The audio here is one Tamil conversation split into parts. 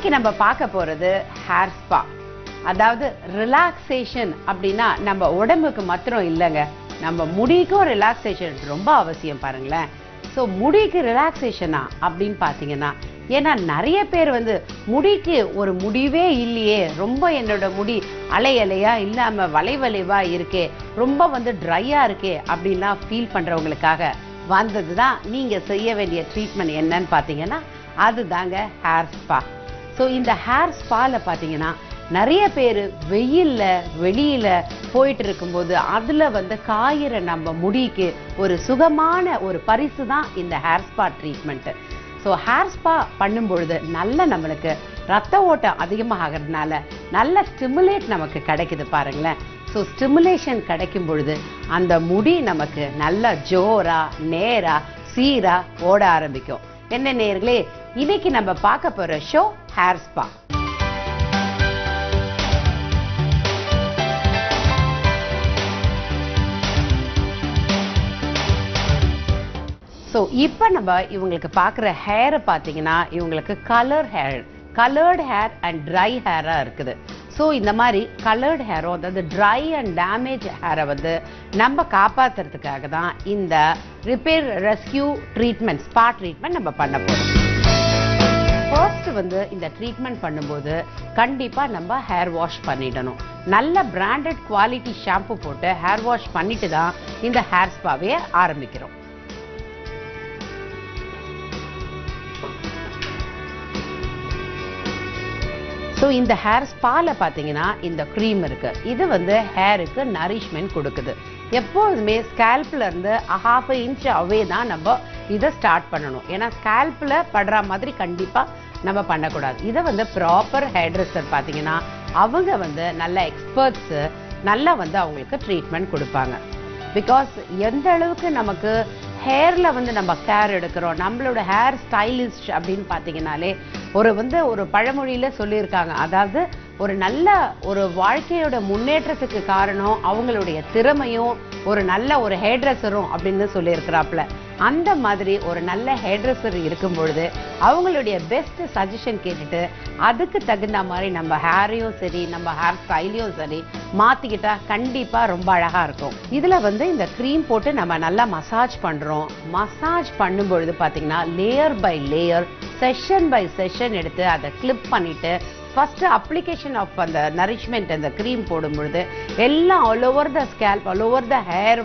இன்னைக்கு நம்ம பார்க்க போறது ஹேர் ஸ்பா. அதாவது ரிலாக்ஸேஷன் அப்படின்னா நம்ம உடம்புக்கு மாத்திரம் இல்லைங்க, நம்ம முடிக்கும் ரிலாக்ஸேஷன் ரொம்ப அவசியம். பாருங்களேன், ஸோ முடிக்கு ரிலாக்ஸேஷனா அப்படின்னு பார்த்தீங்கன்னா, ஏன்னா நிறைய பேர் முடிக்கு ஒரு முடிவே இல்லையே, ரொம்ப என்னோட முடி அலை அலையா இல்லாம வளைவளைவா இருக்கே, ரொம்ப ட்ரையா இருக்கே அப்படின்லாம் ஃபீல் பண்றவங்களுக்காக வந்தது தான் நீங்க செய்ய வேண்டிய ட்ரீட்மெண்ட். என்னன்னு பார்த்தீங்கன்னா அதுதாங்க ஹேர் ஸ்பா. ஸோ இந்த ஹேர் ஸ்பால பார்த்தீங்கன்னா நிறைய பேர் வெயில்ல வெளியில போயிட்டு இருக்கும்போது அதுல காயிற நம்ம முடிக்கு ஒரு சுகமான ஒரு பரிசு தான் இந்த hair spa treatment. So hair spa பண்ணும்பொழுது நல்ல நம்மளுக்கு ரத்த ஓட்டம் அதிகமாகிறதுனால நல்ல ஸ்டிமுலேட் நமக்கு கிடைக்குது. பாருங்களேன், ஸோ ஸ்டிமுலேஷன் கிடைக்கும் பொழுது அந்த முடி நமக்கு நல்ல ஜோரா நேரா சீரா ஓட ஆரம்பிக்கும். என்ன நேயர்களே, இன்னைக்கு நம்ம பார்க்க போற ஷோ ஹேர் ஸ்பா. ஸோ இப்போ நம்ம இவங்களுக்கு பார்க்குற ஹேரை பார்த்தீங்கன்னா இவங்களுக்கு கலர்டு ஹேர் அண்ட் ட்ரை ஹேராக இருக்குது. ஸோ இந்த மாதிரி கலர்டு ஹேரும் அதாவது ட்ரை அண்ட் டேமேஜ் ஹேரை நம்ம காப்பாற்றுறதுக்காக தான் இந்த repair rescue treatment, spa treatment நம்ம பண்ண போகிறோம். ஃபர்ஸ்ட் இந்த ட்ரீட்மெண்ட் பண்ணும்போது கண்டிப்பாக நம்ம ஹேர் வாஷ் பண்ணிடணும். நல்ல பிராண்டட் குவாலிட்டி ஷாம்பு போட்டு ஹேர் வாஷ் பண்ணிட்டு தான் இந்த ஹேர் ஸ்பாவே ஆரம்பிக்கிறோம். ஸோ இந்த ஹேர் ஸ்பால பார்த்தீங்கன்னா இந்த க்ரீம் இருக்கு, இது ஹேருக்கு நரிஷ்மெண்ட் கொடுக்குது. எப்போதுமே ஸ்கேல்ப்ல இருந்து 1/2 இன்ச் அவே தான் நம்ம இதை ஸ்டார்ட் பண்ணணும். ஏன்னா ஸ்கேல்ப்ல படுற மாதிரி கண்டிப்பா நம்ம பண்ணக்கூடாது. இதை ப்ராப்பர் ஹேர் ட்ரெஸ்ஸர் பார்த்தீங்கன்னா அவங்க நல்ல எக்ஸ்பர்ட்ஸ் நல்லா அவங்களுக்கு ட்ரீட்மெண்ட் கொடுப்பாங்க. பிகாஸ் எந்த அளவுக்கு நமக்கு ஹேர்ல நம்ம கேர் எடுக்கிறோம், நம்மளோட ஹேர் ஸ்டைலிஸ்ட் அப்படின்னு பார்த்தீங்கன்னாலே ஒரு பழமொழியில சொல்லியிருக்காங்க, அதாவது ஒரு நல்ல ஒரு வாழ்க்கையோட முன்னேற்றத்துக்கு காரணம் அவங்களுடைய திறமையும் ஒரு நல்ல ஒரு ஹேர் ட்ரெஸ்ஸரும் அப்படின்னு சொல்லியிருக்கிறாப்புல. அந்த மாதிரி ஒரு நல்ல ஹேர் ட்ரெஸ்ஸர் இருக்கும் பொழுது அவங்களுடைய பெஸ்ட் சஜஷன் கேட்டுட்டு அதுக்கு தகுந்த மாதிரி நம்ம ஹேரையும் சரி நம்ம ஹேர் ஸ்டைலையும் சரி மாத்திக்கிட்டா கண்டிப்பா ரொம்ப அழகா இருக்கும். இதுல இந்த க்ரீம் போட்டு நம்ம நல்லா மசாஜ் பண்றோம். மசாஜ் பண்ணும்பொழுது பாத்தீங்கன்னா layer by layer, session by session எடுத்து அதை கிளிப் பண்ணிட்டு ஃபர்ஸ்ட் அப்ளிகேஷன் ஆஃப் அந்த நரிஷ்மெண்ட் அந்த க்ரீம் போடும்பொழுது எல்லாம் all over the scalp all over the hair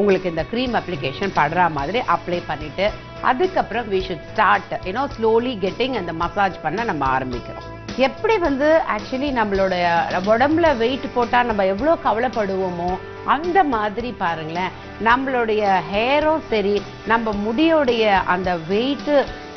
உங்களுக்கு இந்த க்ரீம் அப்ளிகேஷன் படுற மாதிரி அப்ளை பண்ணிட்டு அதுக்கப்புறம் we should start slowly getting அந்த மசாஜ் பண்ண நம்ம ஆரம்பிக்கிறோம். எப்படி ஆக்சுவலி நம்மளோட உடம்புல வெயிட் போட்டா நம்ம எவ்வளோ கவலைப்படுவோமோ அந்த மாதிரி பாருங்களேன், நம்மளுடைய ஹேரும் சரி நம்ம முடியோடைய அந்த வெயிட்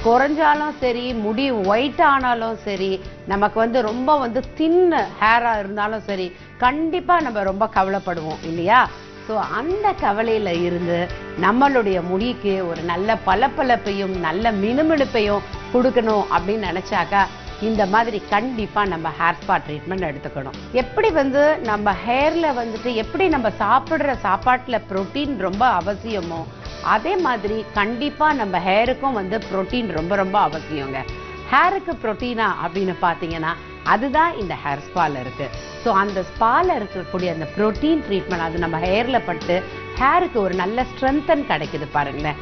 குறைஞ்சாலும் சரி முடி ஒயிட் ஆனாலும் சரி நமக்கு ரொம்ப தின் ஹேரா இருந்தாலும் சரி கண்டிப்பா நம்ம ரொம்ப கவலைப்படுவோம் இல்லையா? ஸோ அந்த கவலையில இருந்து நம்மளுடைய முடிக்கு ஒரு நல்ல பளபளப்பையும் நல்ல மினுமினுப்பையும் கொடுக்கணும் அப்படின்னு நினைச்சாக்கா இந்த மாதிரி கண்டிப்பா நம்ம ஹேர் ஸ்பா ட்ரீட்மெண்ட் எடுத்துக்கணும். எப்படி நம்ம ஹேர்ல எப்படி நம்ம சாப்பிடுற சாப்பாட்டுல புரோட்டீன் ரொம்ப அவசியமோ அதே மாதிரி கண்டிப்பா நம்ம ஹேருக்கும் புரோட்டீன் ரொம்ப ரொம்ப அவசியங்க. ஹேருக்கு புரோட்டீனா அப்படின்னு பார்த்தீங்கன்னா அதுதான் இந்த ஹேர் ஸ்பால இருக்கு. ஸோ அந்த ஸ்பால இருக்கக்கூடிய அந்த புரோட்டீன் ட்ரீட்மெண்ட் அது நம்ம ஹேர்ல பட்டு ஹேருக்கு ஒரு நல்ல ஸ்ட்ரென்தன் கிடைக்குது. பாருங்களேன்,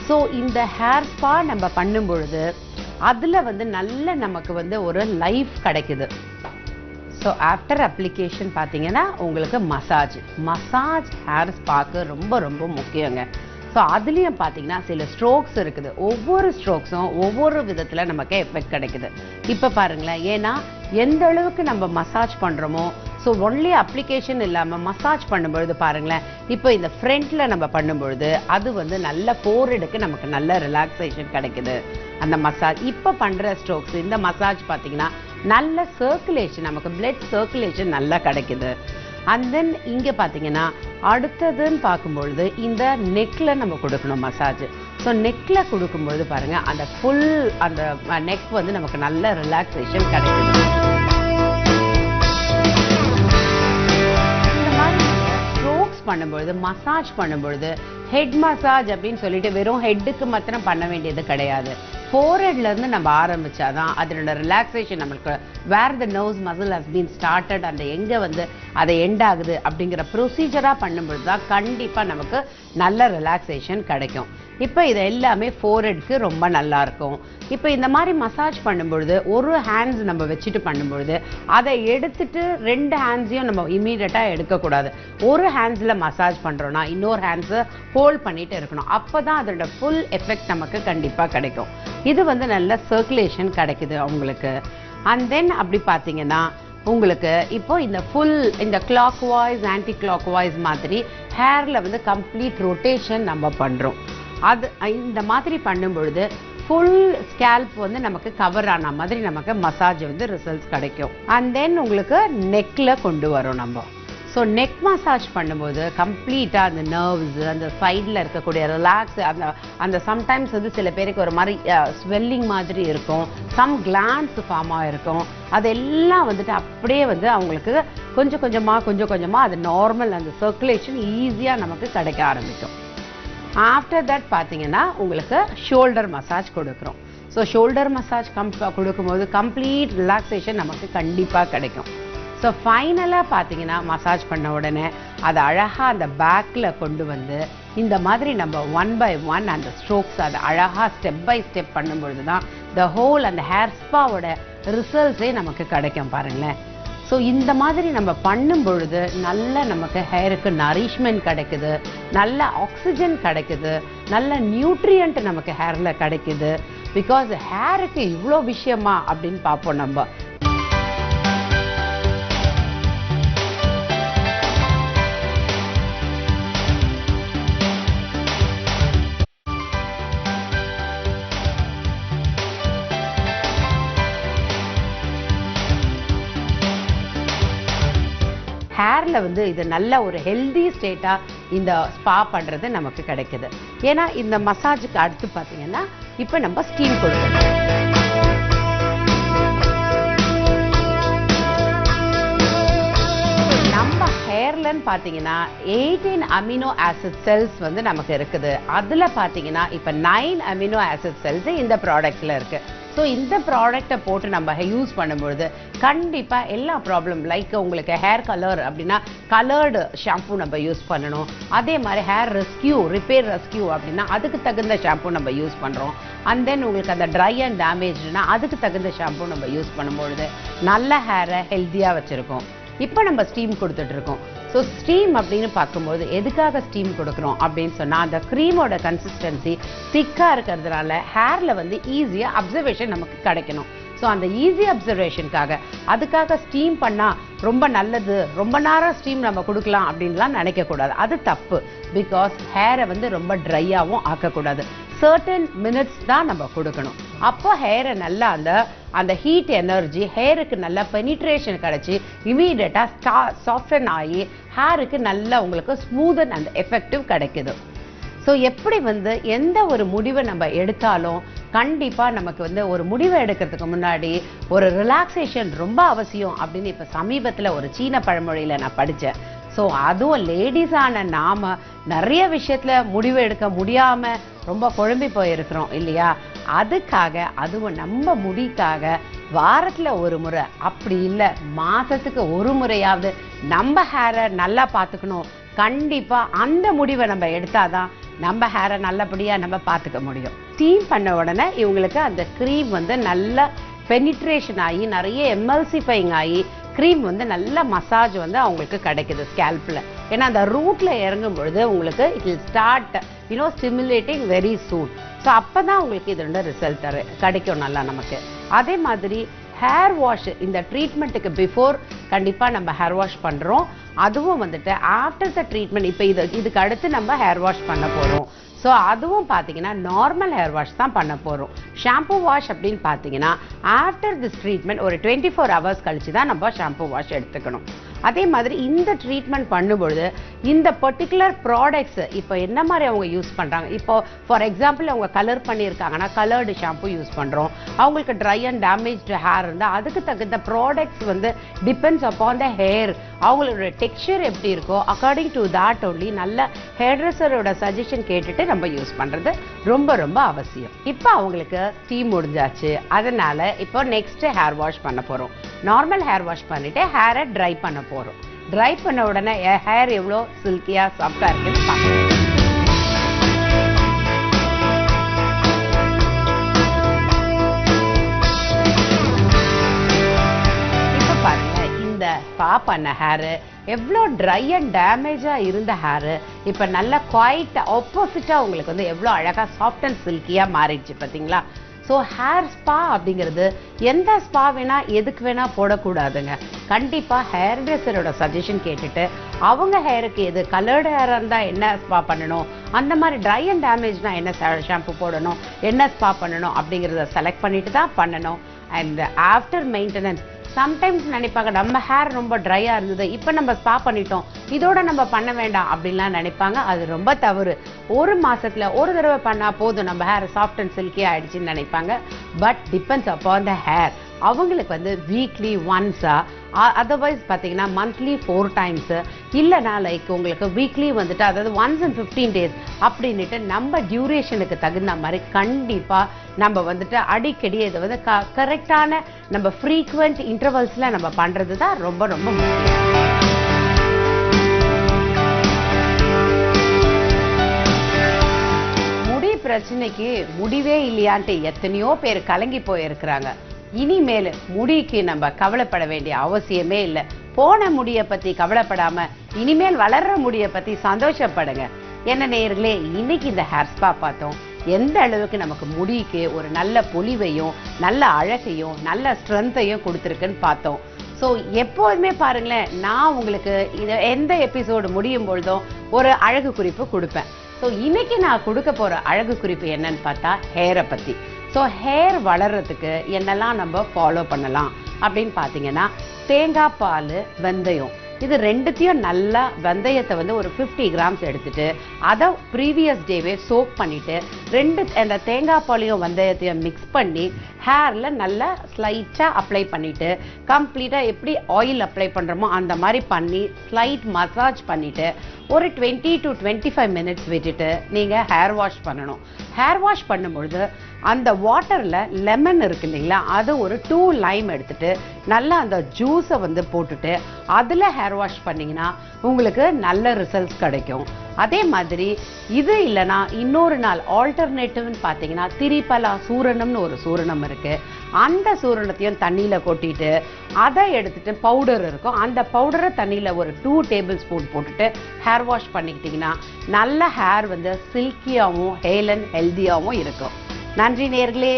ஸோ இந்த ஹேர் ஸ்பா நம்ம பண்ணும் பொழுது அதுல நல்ல நமக்கு ஒரு லைஃப் கிடைக்குது. ஸோ ஆஃப்டர் அப்ளிகேஷன் பார்த்தீங்கன்னா உங்களுக்கு மசாஜ் ஹேர் ஸ்பாக்கு ரொம்ப ரொம்ப முக்கியங்க. ஸோ அதுலேயும் பார்த்தீங்கன்னா சில ஸ்ட்ரோக்ஸ் இருக்குது, ஒவ்வொரு ஸ்ட்ரோக்ஸும் ஒவ்வொரு விதத்தில் நமக்கு எஃபெக்ட் கிடைக்குது. இப்போ பாருங்களேன், ஏன்னா எந்த அளவுக்கு நம்ம மசாஜ் பண்ணுறோமோ ஸோ ஒன்லி அப்ளிகேஷன் இல்லாமல் மசாஜ் பண்ணும்பொழுது பாருங்களேன், இப்போ இந்த ஃப்ரண்ட்டில் நம்ம பண்ணும்பொழுது அது நல்ல ஃபோர்ஹெடுக்கு நமக்கு நல்ல ரிலாக்ஸேஷன் கிடைக்குது அந்த மசாஜ். இப்போ பண்ணுற ஸ்ட்ரோக்ஸ் இந்த மசாஜ் பார்த்தீங்கன்னா நல்ல சர்க்குலேஷன் நமக்கு பிளட் சர்க்குலேஷன் நல்லா கிடைக்குது. அண்ட் தென் இங்கே பார்த்தீங்கன்னா அடுத்ததுன்னு பார்க்கும்பொழுது இந்த நெக்கில் நம்ம கொடுக்கணும் மசாஜ். ஸோ நெக்கில் கொடுக்கும்பொழுது பாருங்கள் அந்த ஃபுல் அந்த நெக் நமக்கு நல்ல ரிலாக்ஸேஷன் கிடைக்குது. இந்த மாதிரி ஸ்ட்ரோக்ஸ் பண்ணும்பொழுது மசாஜ் பண்ணும்பொழுது ஹெட் மசாஜ் அப்படின்னு சொல்லிட்டு வெறும் ஹெட்டுக்கு மாத்திரம் பண்ண வேண்டியது கிடையாது. ஃபோர்ஹெட்ல இருந்து நம்ம ஆரம்பிச்சாதான் அதனோட ரிலாக்ஸேஷன் நம்மளுக்கு where the nerves muscle has been started அந்த எங்கே வந்து அதை எண்ட் ஆகுது அப்படிங்கிற ப்ரொசீஜராக பண்ணும்பொழுது தான் கண்டிப்பாக நமக்கு நல்ல ரிலாக்ஸேஷன் கிடைக்கும். இப்போ இது எல்லாமே ஃபோர்ஹெட்க்கு ரொம்ப நல்லா இருக்கும். இப்போ இந்த மாதிரி மசாஜ் பண்ணும்பொழுது ஒரு ஹேண்ட்ஸ் நம்ம வச்சுட்டு பண்ணும்பொழுது அதை எடுத்துட்டு 2 ஹேண்ட்ஸையும் நம்ம இமீடியட்டாக எடுக்கக்கூடாது. ஒரு ஹேண்ட்ஸில் மசாஜ் பண்ணுறோன்னா இன்னொரு ஹேண்ட்ஸை ஹோல்ட் பண்ணிட்டு இருக்கணும். அப்போ தான் அதோட ஃபுல் எஃபெக்ட் நமக்கு கண்டிப்பாக கிடைக்கும். இது வந்து நல்ல சர்க்குலேஷன் கிடைக்குது அவங்களுக்கு. அண்ட் தென் அப்படி பார்த்தீங்கன்னா உங்களுக்கு இப்போ இந்த clock voice anti clock voice மாதிரி ஹேரில் வந்து கம்ப்ளீட் ரொட்டேஷன் நம்ம பண்ணுறோம். அது இந்த மாதிரி பண்ணும் பொழுது ஃபுல் ஸ்கேல்ப் வந்து நமக்கு கவர் ஆன மாதிரி நமக்கு மசாஜ் வந்து ரிசல்ட்ஸ் கிடைக்கும். அண்ட் தென் உங்களுக்கு நெக்கில் கொண்டு வரோம் நம்ம. ஸோ நெக் மசாஜ் பண்ணும்போது கம்ப்ளீட்டாக அந்த நர்வ்ஸ் அந்த சைடில் இருக்கக்கூடிய ரிலாக்ஸ் அந்த சம்டைம்ஸ் வந்து சில பேருக்கு ஒரு மாதிரி ஸ்வெல்லிங் மாதிரி இருக்கும், சம் கிளான்ஸ் ஃபார்ம் ஆகிருக்கும், அதெல்லாம் வந்துட்டு அப்படியே வந்து அவங்களுக்கு கொஞ்சம் கொஞ்சமாக அது நார்மல் அந்த சர்க்குலேஷன் ஈஸியாக நமக்கு கிடைக்க ஆரம்பிக்கும். ஆஃப்டர் தட் பார்த்தீங்கன்னா உங்களுக்கு ஷோல்டர் மசாஜ் கொடுக்குறோம். ஸோ ஷோல்டர் மசாஜ் கொடுக்கும்போது கம்ப்ளீட் ரிலாக்ஸேஷன் நமக்கு கண்டிப்பாக கிடைக்கும். ஸோ ஃபைனலாக பார்த்தீங்கன்னா மசாஜ் பண்ண உடனே அதை அழகாக அந்த பேக்கில் கொண்டு வந்து இந்த மாதிரி நம்ம 1 by 1 அந்த ஸ்ட்ரோக்ஸ் அதை அழகாக ஸ்டெப் பை ஸ்டெப் பண்ணும்பொழுது தான் த ஹோல் அந்த ஹேர் ஸ்பாவோட ரிசல்ட்ஸே நமக்கு கிடைக்கும் பாருங்களேன். ஸோ இந்த மாதிரி நம்ம பண்ணும் பொழுது நல்ல நமக்கு ஹேருக்கு நரிஷ்மெண்ட் கிடைக்குது, நல்ல ஆக்சிஜன் கிடைக்குது, நல்ல நியூட்ரியன்ட் நமக்கு ஹேரில் கிடைக்குது. பிகாஸ் ஹேருக்கு இவ்வளோ விஷயமா அப்படின்னு பார்ப்போம் நம்ம. ஹேரில் வந்து இது நல்ல ஒரு ஹெல்தி ஸ்டேட்டாக இந்த ஸ்பா பண்ணுறது நமக்கு கிடைக்குது. ஏன்னா இந்த மசாஜுக்கு அடுத்து பார்த்தீங்கன்னா இப்போ நம்ம ஸ்டீம் கொடுக்கணும். நம்ம ஹேர்லன்னு பார்த்தீங்கன்னா 18 அமினோ ஆசிட் செல்ஸ் வந்து நமக்கு இருக்குது. அதில் பார்த்தீங்கன்னா இப்போ 9 அமினோ ஆசிட் செல்ஸ் இந்த ப்ராடக்டில் இருக்குது. ஸோ இந்த ப்ராடக்டை போட்டு நம்ம யூஸ் பண்ணும்பொழுது கண்டிப்பாக எல்லா ப்ராப்ளம் லைக் உங்களுக்கு ஹேர் கலர் அப்படின்னா கலர்டு ஷாம்பூ நம்ம யூஸ் பண்ணணும். அதே மாதிரி ஹேர் ரிப்பேர் ரெஸ்கியூ அப்படின்னா அதுக்கு தகுந்த ஷாம்பூ நம்ம யூஸ் பண்ணுறோம். அண்ட் தென் உங்களுக்கு அந்த ட்ரை அண்ட் டேமேஜ்னா அதுக்கு தகுந்த ஷாம்பூ நம்ம யூஸ் பண்ணும்பொழுது நல்ல ஹேரை ஹெல்த்தியாக வச்சுருக்கோம். இப்போ நம்ம ஸ்டீம் கொடுத்துட்ருக்கோம். ஸோ ஸ்டீம் அப்படின்னு பார்க்கும்போது எதுக்காக ஸ்டீம் கொடுக்குறோம் அப்படின்னு சொன்னால் அந்த க்ரீமோட கன்சிஸ்டன்சி திக்காக இருக்கிறதுனால ஹேரில் வந்து ஈஸியாக அப்சர்வேஷன் நமக்கு கிடைக்கணும். ஸோ அந்த ஈஸி அப்சர்வேஷனுக்காக அதுக்காக ஸ்டீம் பண்ணால் ரொம்ப நல்லது, ரொம்ப நேரம் ஸ்டீம் நம்ம கொடுக்கலாம் அப்படின்லாம் நினைக்கக்கூடாது. அது தப்பு. பிகாஸ் ஹேரை வந்து ரொம்ப ட்ரையாகவும் ஆக்கக்கூடாது. சர்டன் மினிட்ஸ் தான் நம்ம கொடுக்கணும். அப்போ ஹேரை நல்லா அந்த ஹீட் எனர்ஜி ஹேருக்கு நல்லா பெனிட்ரேஷன் கிடச்சி இமீடியட்டாக சாஃப்டன் ஆகி ஹேருக்கு நல்லா உங்களுக்கு ஸ்மூத் அண்ட் எஃபெக்டிவ் கிடைக்குது. ஸோ எப்படி வந்து எந்த ஒரு முடிவை நம்ம எடுத்தாலும் கண்டிப்பாக நமக்கு வந்து ஒரு முடிவை எடுக்கிறதுக்கு முன்னாடி ஒரு ரிலாக்ஸேஷன் ரொம்ப அவசியம் அப்படின்னு இப்போ சமீபத்தில் ஒரு சீன பழமொழியில் நான் படித்தேன். ஸோ அதுவும் லேடிஸான நாம் நிறைய விஷயத்தில் முடிவு எடுக்க முடியாமல் ரொம்ப குழம்பி போயிருக்கிறோம் இல்லையா? அதுக்காக அதுவும் நம்ம முடிக்காக வாரத்தில் ஒரு முறை அப்படி இல்லை மாதத்துக்கு ஒரு முறையாவது நம்ம ஹேரை நல்லா பார்த்துக்கணும். கண்டிப்பாக அந்த முடிவை நம்ம எடுத்தாதான் நம்ம ஹேரை நல்லபடியாக நம்ம பார்த்துக்க முடியும். ஸ்டீம் பண்ண உடனே இவங்களுக்கு அந்த க்ரீம் வந்து நல்லா பெனிட்ரேஷன் ஆகி நிறைய எமல்சிஃபைங் ஆகி க்ரீம் வந்து நல்ல மசாஜ் வந்து அவங்களுக்கு கிடைக்குது ஸ்கேல்பில். ஏன்னா அந்த ரூட்டில் இறங்கும் பொழுது உங்களுக்கு it will start stimulating very soon. So அப்போ தான் உங்களுக்கு இதோட ரிசல்ட் கிடைக்கும் நல்லா நமக்கு. அதே மாதிரி ஹேர் வாஷ் இந்த ட்ரீட்மெண்ட்டுக்கு பிஃபோர் கண்டிப்பாக நம்ம ஹேர் வாஷ் பண்ணுறோம். அதுவும் வந்துட்டு ஆஃப்டர் த ட்ரீட்மெண்ட் இப்போ இதுக்கு அடுத்து நம்ம ஹேர் வாஷ் பண்ண போகிறோம். ஸோ அதுவும் பார்த்தீங்கன்னா நார்மல் ஹேர் வாஷ் தான் பண்ண போகிறோம். ஷாம்பூ வாஷ் அப்படின்னு பார்த்தீங்கன்னா ஆஃப்டர் திஸ் ட்ரீட்மெண்ட் ஒரு 24 hours கழிச்சு தான் நம்ம ஷாம்பூ வாஷ் எடுத்துக்கணும். அதே மாதிரி இந்த ட்ரீட்மெண்ட் பண்ணும்பொழுது இந்த பர்டிகுலர் ப்ராடக்ட்ஸ் இப்போ என்ன மாதிரி அவங்க யூஸ் பண்ணுறாங்க, இப்போ ஃபார் எக்ஸாம்பிள் அவங்க கலர் பண்ணியிருக்காங்கன்னா கலர்டு ஷாம்பு யூஸ் பண்ணுறோம். அவங்களுக்கு ட்ரை அண்ட் டேமேஜ்டு ஹேர் இருந்தால் அதுக்கு தகுந்த ப்ராடக்ட்ஸ் வந்து டிபெண்ட்ஸ் அப்பான் த ஹேர், அவங்களோட டெக்ஸ்சர் எப்படி இருக்கோ அக்கார்டிங் டு தாட் ஒன்லி நல்ல ஹேர் ட்ரெஸ்ஸரோட சஜஷன் கேட்டுட்டு நம்ம யூஸ் பண்ணுறது ரொம்ப ரொம்ப அவசியம். இப்போ அவங்களுக்கு ஸ்டீம் முடிஞ்சாச்சு, அதனால இப்போ நெக்ஸ்ட் ஹேர் வாஷ் பண்ண போகிறோம். நார்மல் ஹேர் வாஷ் பண்ணிட்டு ஹேரை ட்ரை பண்ண போகிறோம். ட்ரை பண்ண உடனே ஹேர் எவ்வளோ சில்கியாக சாஃப்டாக இருக்குன்னு பார்க்கலாம். இப்போ பாருங்க, இந்த ஸ்பா பண்ண ஹேரு எவ்வளோ ட்ரை அண்ட் டேமேஜாக இருந்த ஹேரு இப்போ நல்லா குவைட் ஆப்போசிட்டாக உங்களுக்கு வந்து எவ்வளோ அழகாக சாஃப்ட் அண்ட் சில்கியாக மாறிடுச்சு பார்த்தீங்களா. ஸோ ஹேர் ஸ்பா அப்படிங்கிறது எந்த ஸ்பா வேணால் எதுக்கு வேணால் போடக்கூடாதுங்க. கண்டிப்பாக ஹேர் ட்ரெஸ்ஸரோட சஜஷன் கேட்டுட்டு அவங்க ஹேருக்கு எது கலர்டு ஹேராக இருந்தால் என்ன ஸ்பா பண்ணணும், அந்த மாதிரி ட்ரை அண்ட் டேமேஜ்னால் என்ன ஷாம்பு போடணும், என்ன ஸ்பா பண்ணணும் அப்படிங்கிறத செலக்ட் பண்ணிட்டு தான் பண்ணணும். அண்ட் ஆஃப்டர் மெயின்டெனன்ஸ் சம்டைம்ஸ் நினைப்பாங்க நம்ம ஹேர் ரொம்ப ட்ரையாக இருந்தது இப்போ நம்ம ஸ்பா பண்ணிட்டோம் இதோட நம்ம பண்ண வேண்டாம் அப்படின்லாம் நினைப்பாங்க. அது ரொம்ப தவறு. ஒரு மாசத்துல ஒரு தடவை பண்ணால் போதும் நம்ம ஹேர் சாஃப்ட் அண்ட் சில்கி ஆயிடுச்சுன்னு நினைப்பாங்க. But depends upon the hair. அவங்களுக்கு வந்து வீக்லி ஒன்ஸா, அதர்வைஸ் பார்த்தீங்கன்னா மந்த்லி 4 டைம்ஸு, இல்லைனா லைக் உங்களுக்கு வீக்லி வந்துட்டு அதாவது ஒன்ஸ் இன் 15 days அப்படின்ட்டு நம்ம டியூரேஷனுக்கு தகுந்த மாதிரி கண்டிப்பாக நம்ம வந்துட்டு அடிக்கடி இதை வந்து கரெக்டான நம்ம ஃப்ரீக்வெண்ட் இன்டர்வல்ஸில் நம்ம பண்ணுறது தான் ரொம்ப ரொம்ப முக்கியம். முடி பிரச்சனைக்கு முடிவே இல்லையான்ட்டு எத்தனையோ பேர் கலங்கி போயிருக்கிறாங்க. இனிமேல் முடிக்கு நம்ம கவலைப்பட வேண்டிய அவசியமே இல்லை. போன முடியை பற்றி கவலைப்படாம இனிமேல் வளர்ற முடியை பற்றி சந்தோஷப்படுங்க. என்ன நேயர்களே, இன்னைக்கு இந்த ஹேர் ஸ்பா பார்த்தோம். எந்த அளவுக்கு நமக்கு முடிக்கு ஒரு நல்ல பொலிவையும் நல்ல அழகையும் நல்ல ஸ்ட்ரென்த்தையும் கொடுத்துருக்குன்னு பார்த்தோம். ஸோ எப்போதுமே பாருங்களேன், நான் உங்களுக்கு இதை எந்த எபிசோடு முடியும் பொழுதும் ஒரு அழகு குறிப்பு கொடுப்பேன். ஸோ இன்னைக்கு நான் கொடுக்க போகிற அழகு குறிப்பு என்னன்னு பார்த்தா ஹேரை பற்றி. ஸோ ஹேர் வளர்கிறதுக்கு என்னெல்லாம் நம்ம ஃபாலோ பண்ணலாம் அப்படின்னு பார்த்தீங்கன்னா, தேங்காய் பால், வெந்தயம், இது ரெண்டுத்தையும் நல்லா வெந்தயத்தை வந்து ஒரு 50 grams எடுத்துட்டு அதை ப்ரீவியஸ் டேவே சோக் பண்ணிட்டு அந்த தேங்காய் பாலையும் வெந்தயத்தையும் மிக்ஸ் பண்ணி ஹேரில் நல்லா ஸ்லைட்டாக அப்ளை பண்ணிட்டு கம்ப்ளீட்டாக எப்படி ஆயில் அப்ளை பண்ணுறோமோ அந்த மாதிரி பண்ணி ஸ்லைட் மசாஜ் பண்ணிட்டு ஒரு 20 to 25 minutes விட்டுட்டு நீங்கள் ஹேர் வாஷ் பண்ணணும். ஹேர் வாஷ் பண்ணும்பொழுது அந்த வாட்டரில் லெமன் இருக்கு இல்லைங்களா, அது ஒரு 2 lime எடுத்துட்டு நல்லா அந்த ஜூஸை வந்து போட்டுட்டு அதில் ஹேர் வாஷ் பண்ணிங்கன்னா உங்களுக்கு நல்ல ரிசல்ட்ஸ் கிடைக்கும். அதே மாதிரி இது இல்லைனா இன்னொரு நாள் ஆல்டர்னேட்டிவ்னு பார்த்தீங்கன்னா திரிபலா சூரணம்னு ஒரு சூரணம் இருக்கு. அந்த சூரணத்தையும் தண்ணியில் கொட்டிட்டு அதை எடுத்துட்டு பவுடர் இருக்கும், அந்த பவுடரை தண்ணியில் ஒரு 2 tablespoon போட்டுட்டு ஹேர் வாஷ் பண்ணிக்கிட்டிங்கன்னா நல்ல ஹேர் வந்து சில்கியாகவும் ஹேல் அண்ட் ஹெல்தியாகவும் இருக்கும். நன்றி நேயர்களே.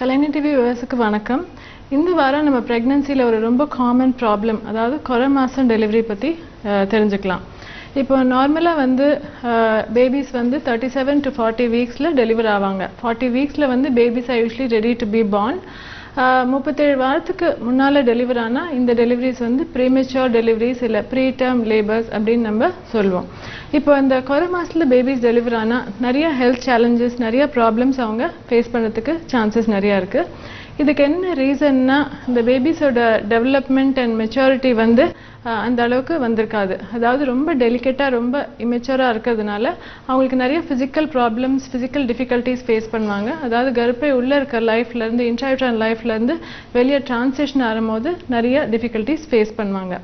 கலைஞ டிவி வியூவர்ஸுக்கு வணக்கம். இந்த வாரம் நம்ம ப்ரெக்னன்சியில் ஒரு ரொம்ப காமன் ப்ராப்ளம், அதாவது குறை மாதம் டெலிவரி பற்றி தெரிஞ்சுக்கலாம். இப்போ நார்மலாக வந்து பேபிஸ் வந்து 37 to 40 வீக்ஸில் டெலிவர் ஆவாங்க. 40 வீக்ஸில் வந்து babies are usually ready to be born. 37 வாரத்துக்கு முன்னால் டெலிவர் ஆனால் இந்த டெலிவரிஸ் வந்து ப்ரீமெச்சூர் டெலிவரிஸ் இல்லை ப்ரீடேர்ம் லேபர்ஸ் அப்படின்னு நம்ம சொல்லுவோம். இப்போ இந்த குறை மாதத்தில் பேபிஸ் டெலிவர் ஆனால் நிறைய ஹெல்த் சேலஞ்சஸ், நிறைய ப்ராப்ளம்ஸ் அவங்க ஃபேஸ் பண்ணுறதுக்கு சான்சஸ் நிறையா இருக்குது. இதுக்கு என்ன ரீசன்னா, இந்த பேபிஸோட டெவலப்மெண்ட் அண்ட் மெச்சூரிட்டி வந்து அந்த அளவுக்கு வந்திருக்காது. அதாவது ரொம்ப டெலிகேட்டாக ரொம்ப இமெச்சூராக இருக்கிறதுனால அவங்களுக்கு நிறைய physical problems, physical difficulties face பண்ணுவாங்க. அதாவது கர்ப்பை உள்ளே இருக்கிற லைஃப்லேருந்து, இன்ட்ராயூட்ரைன் லைஃப்லேருந்து வெளியே டிரான்சிஷன் ஆகும்போது நிறைய டிஃபிகல்ட்டிஸ் ஃபேஸ் பண்ணுவாங்க.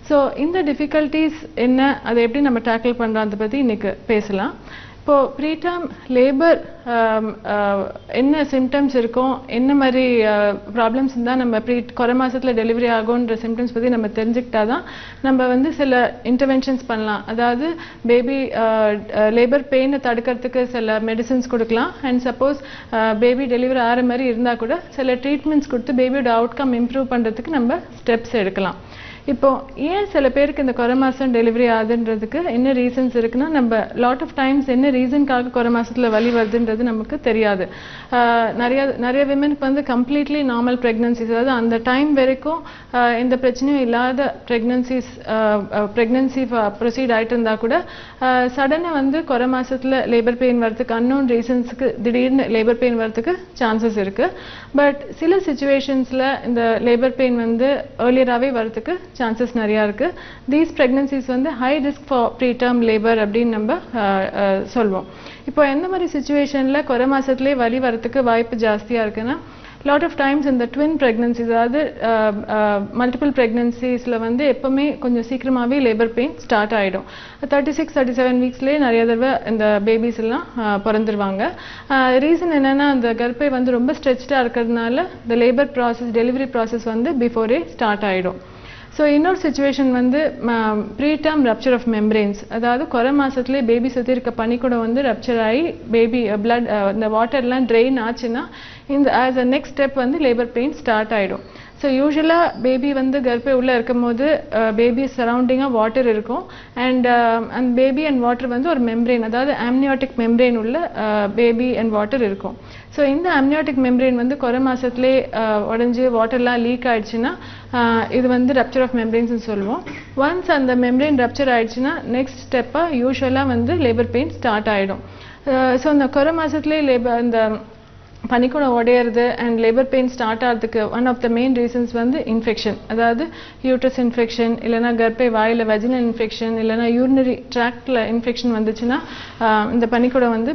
ஸோ இந்த டிஃபிகல்ட்டிஸ் என்ன, அதை எப்படி நம்ம டேக்கிள் பண்ணுறோம், அதை பற்றி இன்றைக்கி பேசலாம். இப்போ ப்ரீடம் லேபர் என்ன சிம்டம்ஸ் இருக்கும், என்ன மாதிரி ப்ராப்ளம்ஸ் இருந்தால் நம்ம குறை மாதத்தில் டெலிவரி ஆகுன்ற சிம்டம்ஸ் பற்றி நம்ம தெரிஞ்சுக்கிட்டாதான் நம்ம வந்து சில இன்டர்வென்ஷன்ஸ் பண்ணலாம். அதாவது பேபி லேபர் பெயினை தடுக்கிறதுக்கு சில மெடிசின்ஸ் கொடுக்கலாம். அண்ட் சப்போஸ் பேபி டெலிவரி ஆகிற மாதிரி இருந்தால் கூட சில ட்ரீட்மெண்ட்ஸ் கொடுத்து பேபியோட அவுட்கம் இம்ப்ரூவ் பண்ணுறதுக்கு நம்ம ஸ்டெப்ஸ் எடுக்கலாம். இப்போ ஏன் சில பேருக்கு இந்த குறை மாதம் டெலிவரி ஆகுதுன்றதுக்கு என்ன ரீசன்ஸ் இருக்குன்னா, நம்ம லாட் ஆஃப் டைம்ஸ் என்ன ரீசனுக்காக குறை மாதத்தில் வலி வருதுன்றது நமக்கு தெரியாது. நிறைய விமனுக்கு வந்து கம்ப்ளீட்லி நார்மல் ப்ரெக்னன்சிஸ், அதாவது அந்த டைம் வரைக்கும் எந்த பிரச்சனையும் இல்லாத ப்ரெக்னன்சி ப்ரொசீட் ஆகிட்டு இருந்தால் கூட சடனாக வந்து குறை மாதத்தில் லேபர் பெயின் வரதுக்கு அன்னோன் ரீசன்ஸுக்கு திடீர்னு லேபர் பெயின் வரதுக்கு சான்சஸ் இருக்குது. பட் சில சுச்சுவேஷன்ஸில் இந்த லேபர் பெயின் வந்து ஏர்லியராகவே வரதுக்கு சான்சஸ் நிறையா இருக்குது. தீஸ் ப்ரெக்னன்சிஸ் வந்து high risk for preterm labour அப்படின்னு நம்ம சொல்வோம். இப்போ எந்த மாதிரி சுச்சுவேஷனில் குறை மாதத்துலேயே வலி வரதுக்கு வாய்ப்பு ஜாஸ்தியாக இருக்குன்னா, லாட் ஆஃப் டைம்ஸ் இந்த ட்வின் ப்ரெக்னன்சிஸ், அதாவது மல்டிபிள் ப்ரெக்னன்சிஸில் வந்து எப்போவுமே கொஞ்சம் சீக்கிரமாகவே லேபர் பெயின் ஸ்டார்ட் ஆகிடும். 36-37 வீக்ஸ்லேயே நிறைய தடவை இந்த பேபிஸ் எல்லாம் பிறந்துருவாங்க. ரீசன் என்னென்னா, அந்த கர்ப்பை வந்து ரொம்ப ஸ்ட்ரெச்டாக இருக்கிறதுனால இந்த லேபர் ப்ராசஸ், டெலிவரி ப்ராசஸ் வந்து பிஃபோரே ஸ்டார்ட் ஆகிடும். ஸோ இன்னொரு சுச்சுவேஷன் வந்து ப்ரீடம் ரப்சர் ஆஃப் மெம்பரேன்ஸ், அதாவது குறை மாதத்துலேயே பேபி சுற்றி இருக்க பனிக்கூடம் வந்து ரப்சர் ஆகி பேபி பிளட் இந்த வாட்டர்லாம் ட்ரெயின் ஆச்சுன்னா இந்த ஆஸ் அ நெக்ஸ்ட் ஸ்டெப் வந்து லேபர் பெயின் ஸ்டார்ட் ஆகிடும். ஸோ யூஸ்வலாக பேபி வந்து கர்ப்பை உள்ளே இருக்கும் போது பேபி சரௌண்டிங்காக வாட்டர் இருக்கும். அண்ட் அந்த பேபி அண்ட் வாட்டர் வந்து ஒரு மெம்ப்ரெயின், அதாவது ஆம்னியாட்டிக் மெம்ப்ரெயின் உள்ள பேபி அண்ட் வாட்டர் இருக்கும். ஸோ இந்த ஆம்னியாட்டிக் மெம்ப்ரெயின் வந்து குறை மாதத்துலேயே உடஞ்சி வாட்டர்லாம் லீக் ஆகிடுச்சுன்னா இது வந்து ரப்சர் ஆஃப் மெம்ப்ரெயின்ஸ்னு சொல்லுவோம். ஒன்ஸ் அந்த மெம்ப்ரெயின் ரப்சர் ஆகிடுச்சுன்னா நெக்ஸ்ட் ஸ்டெப்பாக யூஸ்வலாக வந்து லேபர் பெயின் ஸ்டார்ட் ஆகிடும். ஸோ இந்த குறை மாதத்துலேயே இந்த பனிக்கூடம் உடையிறது அண்ட் லேபர் பெயின் ஸ்டார்ட் ஆகிறதுக்கு one of the main reasons வந்து இன்ஃபெக்ஷன், அதாவது யூட்ரஸ் இன்ஃபெக்ஷன், இல்லைனா கர்ப்பை வாயில் வெஜினல் இன்ஃபெக்ஷன், இல்லைனா யூரினரி ட்ராக்டில் இன்ஃபெக்ஷன் வந்துச்சுன்னா இந்த பனிக்கூடம் வந்து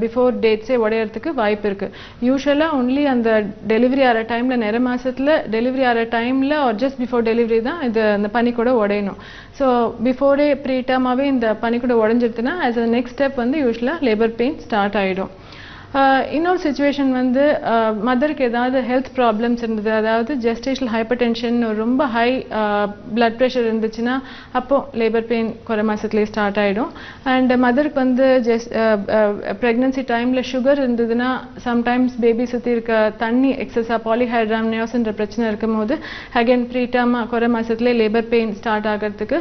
பிஃபோர் டேட்ஸே உடையிறதுக்கு வாய்ப்பு இருக்குது. யூஸ்வலாக ஒன்லி அந்த டெலிவரி ஆகிற டைமில், நிற மாதத்தில் டெலிவரி ஆகிற டைமில் ஆர் ஜஸ்ட் பிஃபோர் டெலிவரி தான் அந்த பனிக்கூடம் உடையணும். ஸோ பிஃபோரே ப்ரீட்டமாகவே இந்த பனிக்கூடம் உடஞ்சிருதுன்னா ஆஸ் அ நெக்ஸ்ட் ஸ்டெப் வந்து யூஸ்வலாக லேபர் பெயின் ஸ்டார்ட் ஆகிடும். இன்னொரு சுச்சுவேஷன் வந்து மதருக்கு ஏதாவது ஹெல்த் ப்ராப்ளம்ஸ் இருந்தது, அதாவது ஜெஸ்டேஷனல் ஹைப்பர் டென்ஷன், ரொம்ப ஹை பிளட் ப்ரெஷர் இருந்துச்சுன்னா அப்போது லேபர் பெயின் குறை மாதத்துலேயே ஸ்டார்ட் ஆகிடும். அண்ட் மதருக்கு வந்து ப்ரெக்னன்சி டைமில் சுகர் இருந்ததுன்னா சம்டைம்ஸ் பேபி சுற்றி இருக்க தண்ணி எக்ஸஸாக பாலிஹைட்ராம்னியாஸ்ன்ற பிரச்சனை இருக்கும் போது அகெயின் ப்ரீட்டமாக குறை மாதத்துலேயே லேபர் பெயின் ஸ்டார்ட் ஆகிறதுக்கு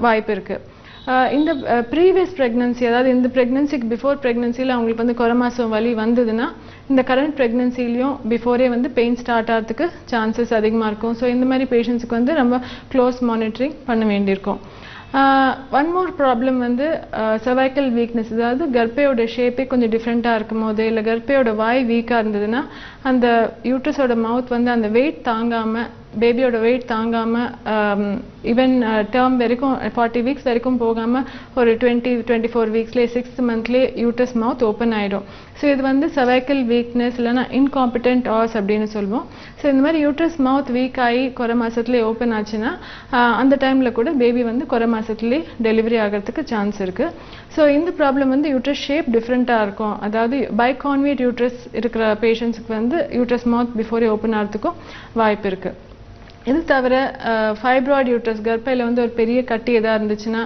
வாய்ப்பு இருக்குது. இந்த ப்ரீவியஸ் ப்ரெக்னன்சி, அதாவது இந்த ப்ரெக்னன்சிக்கு பிஃபோர் ப்ரெக்னன்சியில் அவங்களுக்கு வந்து குறை மாதம் வலி வந்ததுன்னா இந்த கரண்ட் ப்ரெக்னன்சிலையும் பிஃபோரே வந்து பெயின் ஸ்டார்ட் ஆகிறதுக்கு சான்சஸ் அதிகமாக இருக்கும். ஸோ இந்த மாதிரி பேஷண்ட்ஸுக்கு வந்து நம்ம க்ளோஸ் மானிட்டரிங் பண்ண வேண்டியிருக்கும். ஒன் மோர் ப்ராப்ளம் வந்து சர்வைக்கல் வீக்னஸ், அதாவது கர்ப்பையோட ஷேப்பே கொஞ்சம் டிஃப்ரெண்ட்டாக இருக்கும் போது, இல்லை கர்ப்பையோட வாய் வீக்காக இருந்ததுன்னா அந்த யூட்ரஸோட மவுத் வந்து அந்த வெயிட் தாங்காமல், பேபியோட வெயிட் தாங்காமல் ஈவன் டேர்ம் வரைக்கும் 40 வீக்ஸ் வரைக்கும் போகாமல் ஒரு 24 வீக்ஸ்லேயே 6th மந்த்லேயே யூட்ரஸ் மவுத் ஓப்பன் ஆகிடும். ஸோ இது வந்து சர்வைக்கல் வீக்னஸ் இல்லைனா இன்காம்பிடென்ட் ஆஸ் அப்படின்னு சொல்லுவோம். ஸோ இந்த மாதிரி யூட்ரஸ் மவுத் வீக் ஆகி குறை மாதத்துலேயே ஓப்பன் ஆச்சுன்னா அந்த டைமில் கூட பேபி வந்து குறை மாதத்துலேயே டெலிவரி ஆகிறதுக்கு சான்ஸ் இருக்குது. ஸோ இந்த ப்ராப்ளம் வந்து யூட்ரஸ் ஷேப் டிஃப்ரெண்ட்டாக இருக்கும், அதாவது பைகான்வேட் யூட்ரஸ் இருக்கிற பேஷண்ட்ஸுக்கு வந்து யூட்ரஸ் மவுத் பிஃபோரே ஓப்பன் ஆகிறதுக்கும் வாய்ப்பு இருக்குது. இது தவிர ஃபைப்ராய்டு யூட்ரஸ், கர்ப்பையில் வந்து ஒரு பெரிய கட்டி எதாக இருந்துச்சுன்னா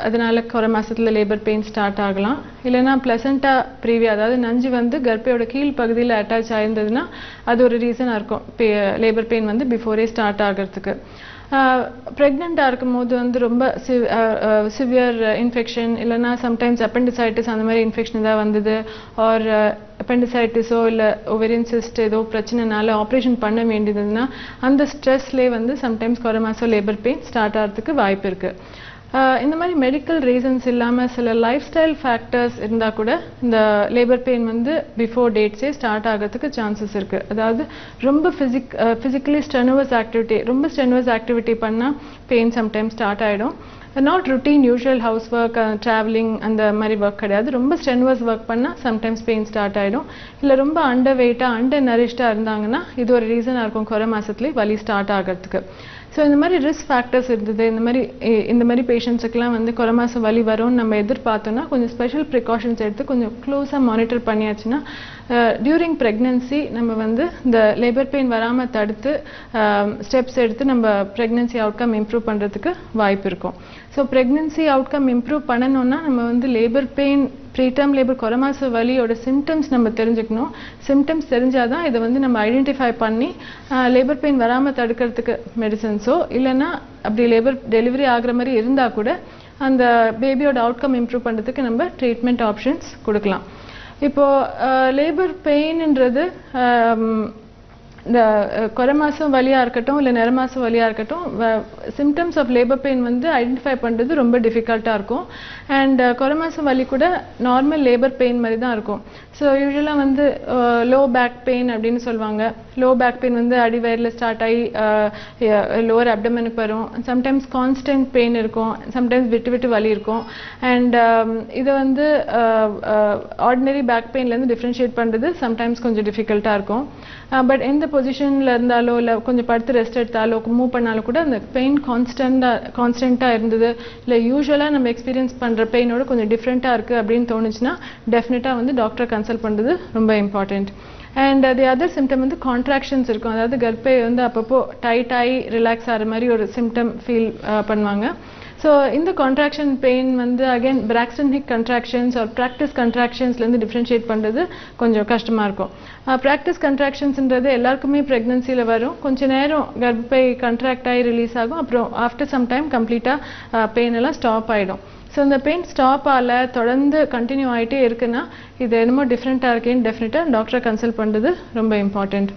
அதனால குறை மாதத்தில் லேபர் பெயின் ஸ்டார்ட் ஆகலாம். இல்லைனா பிளசண்டா ப்ரீவியா, அதாவது நஞ்சு வந்து கர்ப்பையோட கீழ் பகுதியில் அட்டாச் ஆயிருந்ததுன்னா அது ஒரு ரீசனாக இருக்கும் லேபர் பெயின் வந்து பிஃபோரே ஸ்டார்ட் ஆகிறதுக்கு. ப்ரெக்னெண்ட்டாக இருக்கும் போது வந்து ரொம்ப சிவியர் இன்ஃபெக்ஷன், இல்லைனா சம்டைம்ஸ் அப்பெண்டிசைட்டிஸ் அந்த மாதிரி இன்ஃபெக்ஷன் ஏதாவது வந்தது, ஆர் அப்பெண்டிசைட்டிஸோ இல்லை ஓவேரியன் சிஸ்ட் ஏதோ பிரச்சனைனால ஆப்ரேஷன் பண்ண வேண்டியதுன்னா அந்த ஸ்ட்ரெஸ்லேயே வந்து சம்டைம்ஸ் குறை மாதம் லேபர் பெயின் ஸ்டார்ட் ஆகிறதுக்கு வாய்ப்பு இருக்குது. இந்த மாதிரி மெடிக்கல் ரீசன்ஸ் இல்லாமல் சில லைஃப் ஸ்டைல் ஃபேக்டர்ஸ் இருந்தால் கூட இந்த லேபர் பெயின் வந்து பிஃபோர் டேட்ஸே ஸ்டார்ட் ஆகிறதுக்கு சான்சஸ் இருக்குது. அதாவது ரொம்ப ஃபிசிக்கலி ஸ்ட்ரெனுவஸ் ஆக்டிவிட்டி, ரொம்ப ஸ்ட்ரெனுவஸ் ஆக்டிவிட்டி பண்ணால் பெயின் சம்டைம்ஸ் ஸ்டார்ட் ஆகிடும். Not routine usual house work, travelling அந்த மாதிரி ஒர்க் கிடையாது. ரொம்ப ஸ்ட்ரென்வஸ் ஒர்க் பண்ணால் சம்டைம்ஸ் பெயின் ஸ்டார்ட் ஆகிடும். இல்லை ரொம்ப அண்டர் வெயிட்டாக அண்டர் நரிஷ்டாக இருந்தாங்கன்னா இது ஒரு ரீசனாக இருக்கும் குறை மாதத்துலேயே வலி ஸ்டார்ட் ஆகிறதுக்கு. ஸோ இந்த மாதிரி ரிஸ்க் ஃபேக்டர்ஸ் இருந்தது, இந்த மாதிரி பேஷண்ட்ஸுக்கெலாம் வந்து குறை மாதம் வலி வரும்னு நம்ம எதிர்பார்த்தோன்னா கொஞ்சம் ஸ்பெஷல் ப்ரிகாஷன்ஸ் எடுத்து கொஞ்சம் க்ளோஸாக மானிட்டர் பண்ணியாச்சுன்னா டியூரிங் ப்ரெக்னென்சி நம்ம வந்து இந்த லேபர் பெயின் வராமல் தடுத்து ஸ்டெப்ஸ் எடுத்து நம்ம ப்ரெக்னென்சி அவுட்கம் இம்ப்ரூவ் பண்ணுறதுக்கு வாய்ப்பு இருக்கும். ஸோ ப்ரெக்னென்சி அவுட்கம் இம்ப்ரூவ் பண்ணணும்னா நம்ம வந்து லேபர் பெயின், ப்ரீடம் லேபர், குறை மாத வலியோட சிம்டம்ஸ் நம்ம தெரிஞ்சுக்கணும். சிம்டம்ஸ் தெரிஞ்சால் தான் இதை வந்து நம்ம ஐடென்டிஃபை பண்ணி லேபர் பெயின் வராமல் தடுக்கிறதுக்கு மெடிசன்ஸோ இல்லைன்னா அப்படி லேபர் டெலிவரி ஆகிற மாதிரி இருந்தால் கூட அந்த பேபியோட அவுட்கம் இம்ப்ரூவ் பண்ணுறதுக்கு நம்ம ட்ரீட்மெண்ட் ஆப்ஷன்ஸ் கொடுக்கலாம். இப்போது லேபர் பெயின்ன்றது இந்த குறை மாதம் வலியாக இருக்கட்டும் இல்லை நிற மாதம் வலியாக இருக்கட்டும், சிம்டம்ஸ் ஆஃப் லேபர் பெயின் வந்து ஐடென்டிஃபை பண்ணுறது ரொம்ப டிஃபிகல்ட்டாக இருக்கும். அண்ட் குறை மாதம் வலி கூட நார்மல் லேபர் பெயின் மாதிரி தான் இருக்கும். ஸோ யூஸ்வலாக வந்து லோ பேக் பெயின் அப்படின்னு சொல்லுவாங்க. லோ பேக் பெயின் வந்து அடிவயரில் ஸ்டார்ட் ஆகி லோவர் அப்டமனுக்கு வரும். சம்டைம்ஸ் கான்ஸ்டன்ட் பெயின் இருக்கும், சம்டைம்ஸ் விட்டு விட்டு வலி இருக்கும். அண்ட் இதை வந்து ஆர்டினரி பேக் பெயின்லேருந்து டிஃப்ரென்ஷியேட் பண்ணுறது சம்டைம்ஸ் கொஞ்சம் டிஃபிகல்ட்டாக இருக்கும். பட் எந்த பொசிஷனில் இருந்தாலோ இல்லை கொஞ்சம் படுத்து ரெஸ்ட் எடுத்தாலோ மூவ் பண்ணாலும் கூட அந்த பெயின் கான்ஸ்டண்ட்டாக இருந்தது, இல்லை யூஸ்வலாக நம்ம எக்ஸ்பீரியன்ஸ் பண்ணுற பெயினோட கொஞ்சம் டிஃப்ரெண்ட்டாக இருக்குது அப்படின்னு தோணுச்சுன்னா டெஃபினட்டாக வந்து டாக்டரை கன்சல்ட் பண்ணுறது ரொம்ப important. And the other symptom வந்து கான்ட்ராக்ஷன்ஸ் இருக்கும். அதாவது கர்ப்பை வந்து அப்பப்போ டைட் ஆகி ரிலாக்ஸ் ஆகிற மாதிரி ஒரு சிம்டம் ஃபீல் பண்ணுவாங்க. ஸோ இந்த கான்ட்ராக்ஷன் பெயின் வந்து again Braxton Hick contractions or practice கன்ட்ராக்ஷன்ஸ்லேருந்து டிஃப்ரென்ஷியேட் பண்ணுறது கொஞ்சம் கஷ்டமாக இருக்கும். ப்ராக்டிஸ் கன்ட்ராக்ஷன்ஸ்ன்றது எல்லாருக்குமே ப்ரெக்னன்சியில் வரும். கொஞ்சம் நேரம் கர்ப்பை கன்ட்ராக்ட் ஆகி ரிலீஸ் ஆகும், அப்புறம் ஆஃப்டர் சம் டைம் கம்ப்ளீட்டாக பெயின் எல்லாம் ஸ்டாப் ஆகிடும். ஸோ இந்த பெயின் ஸ்டாப் ஆகலை, தொடர்ந்து கண்டினியூ ஆகிட்டே இருக்குன்னா இது என்னமோ டிஃப்ரெண்ட்டாக இருக்கேன்னு டெஃபினட்டாக டாக்டரை கன்சல்ட் பண்ணுறது ரொம்ப இம்பார்ட்டண்ட்.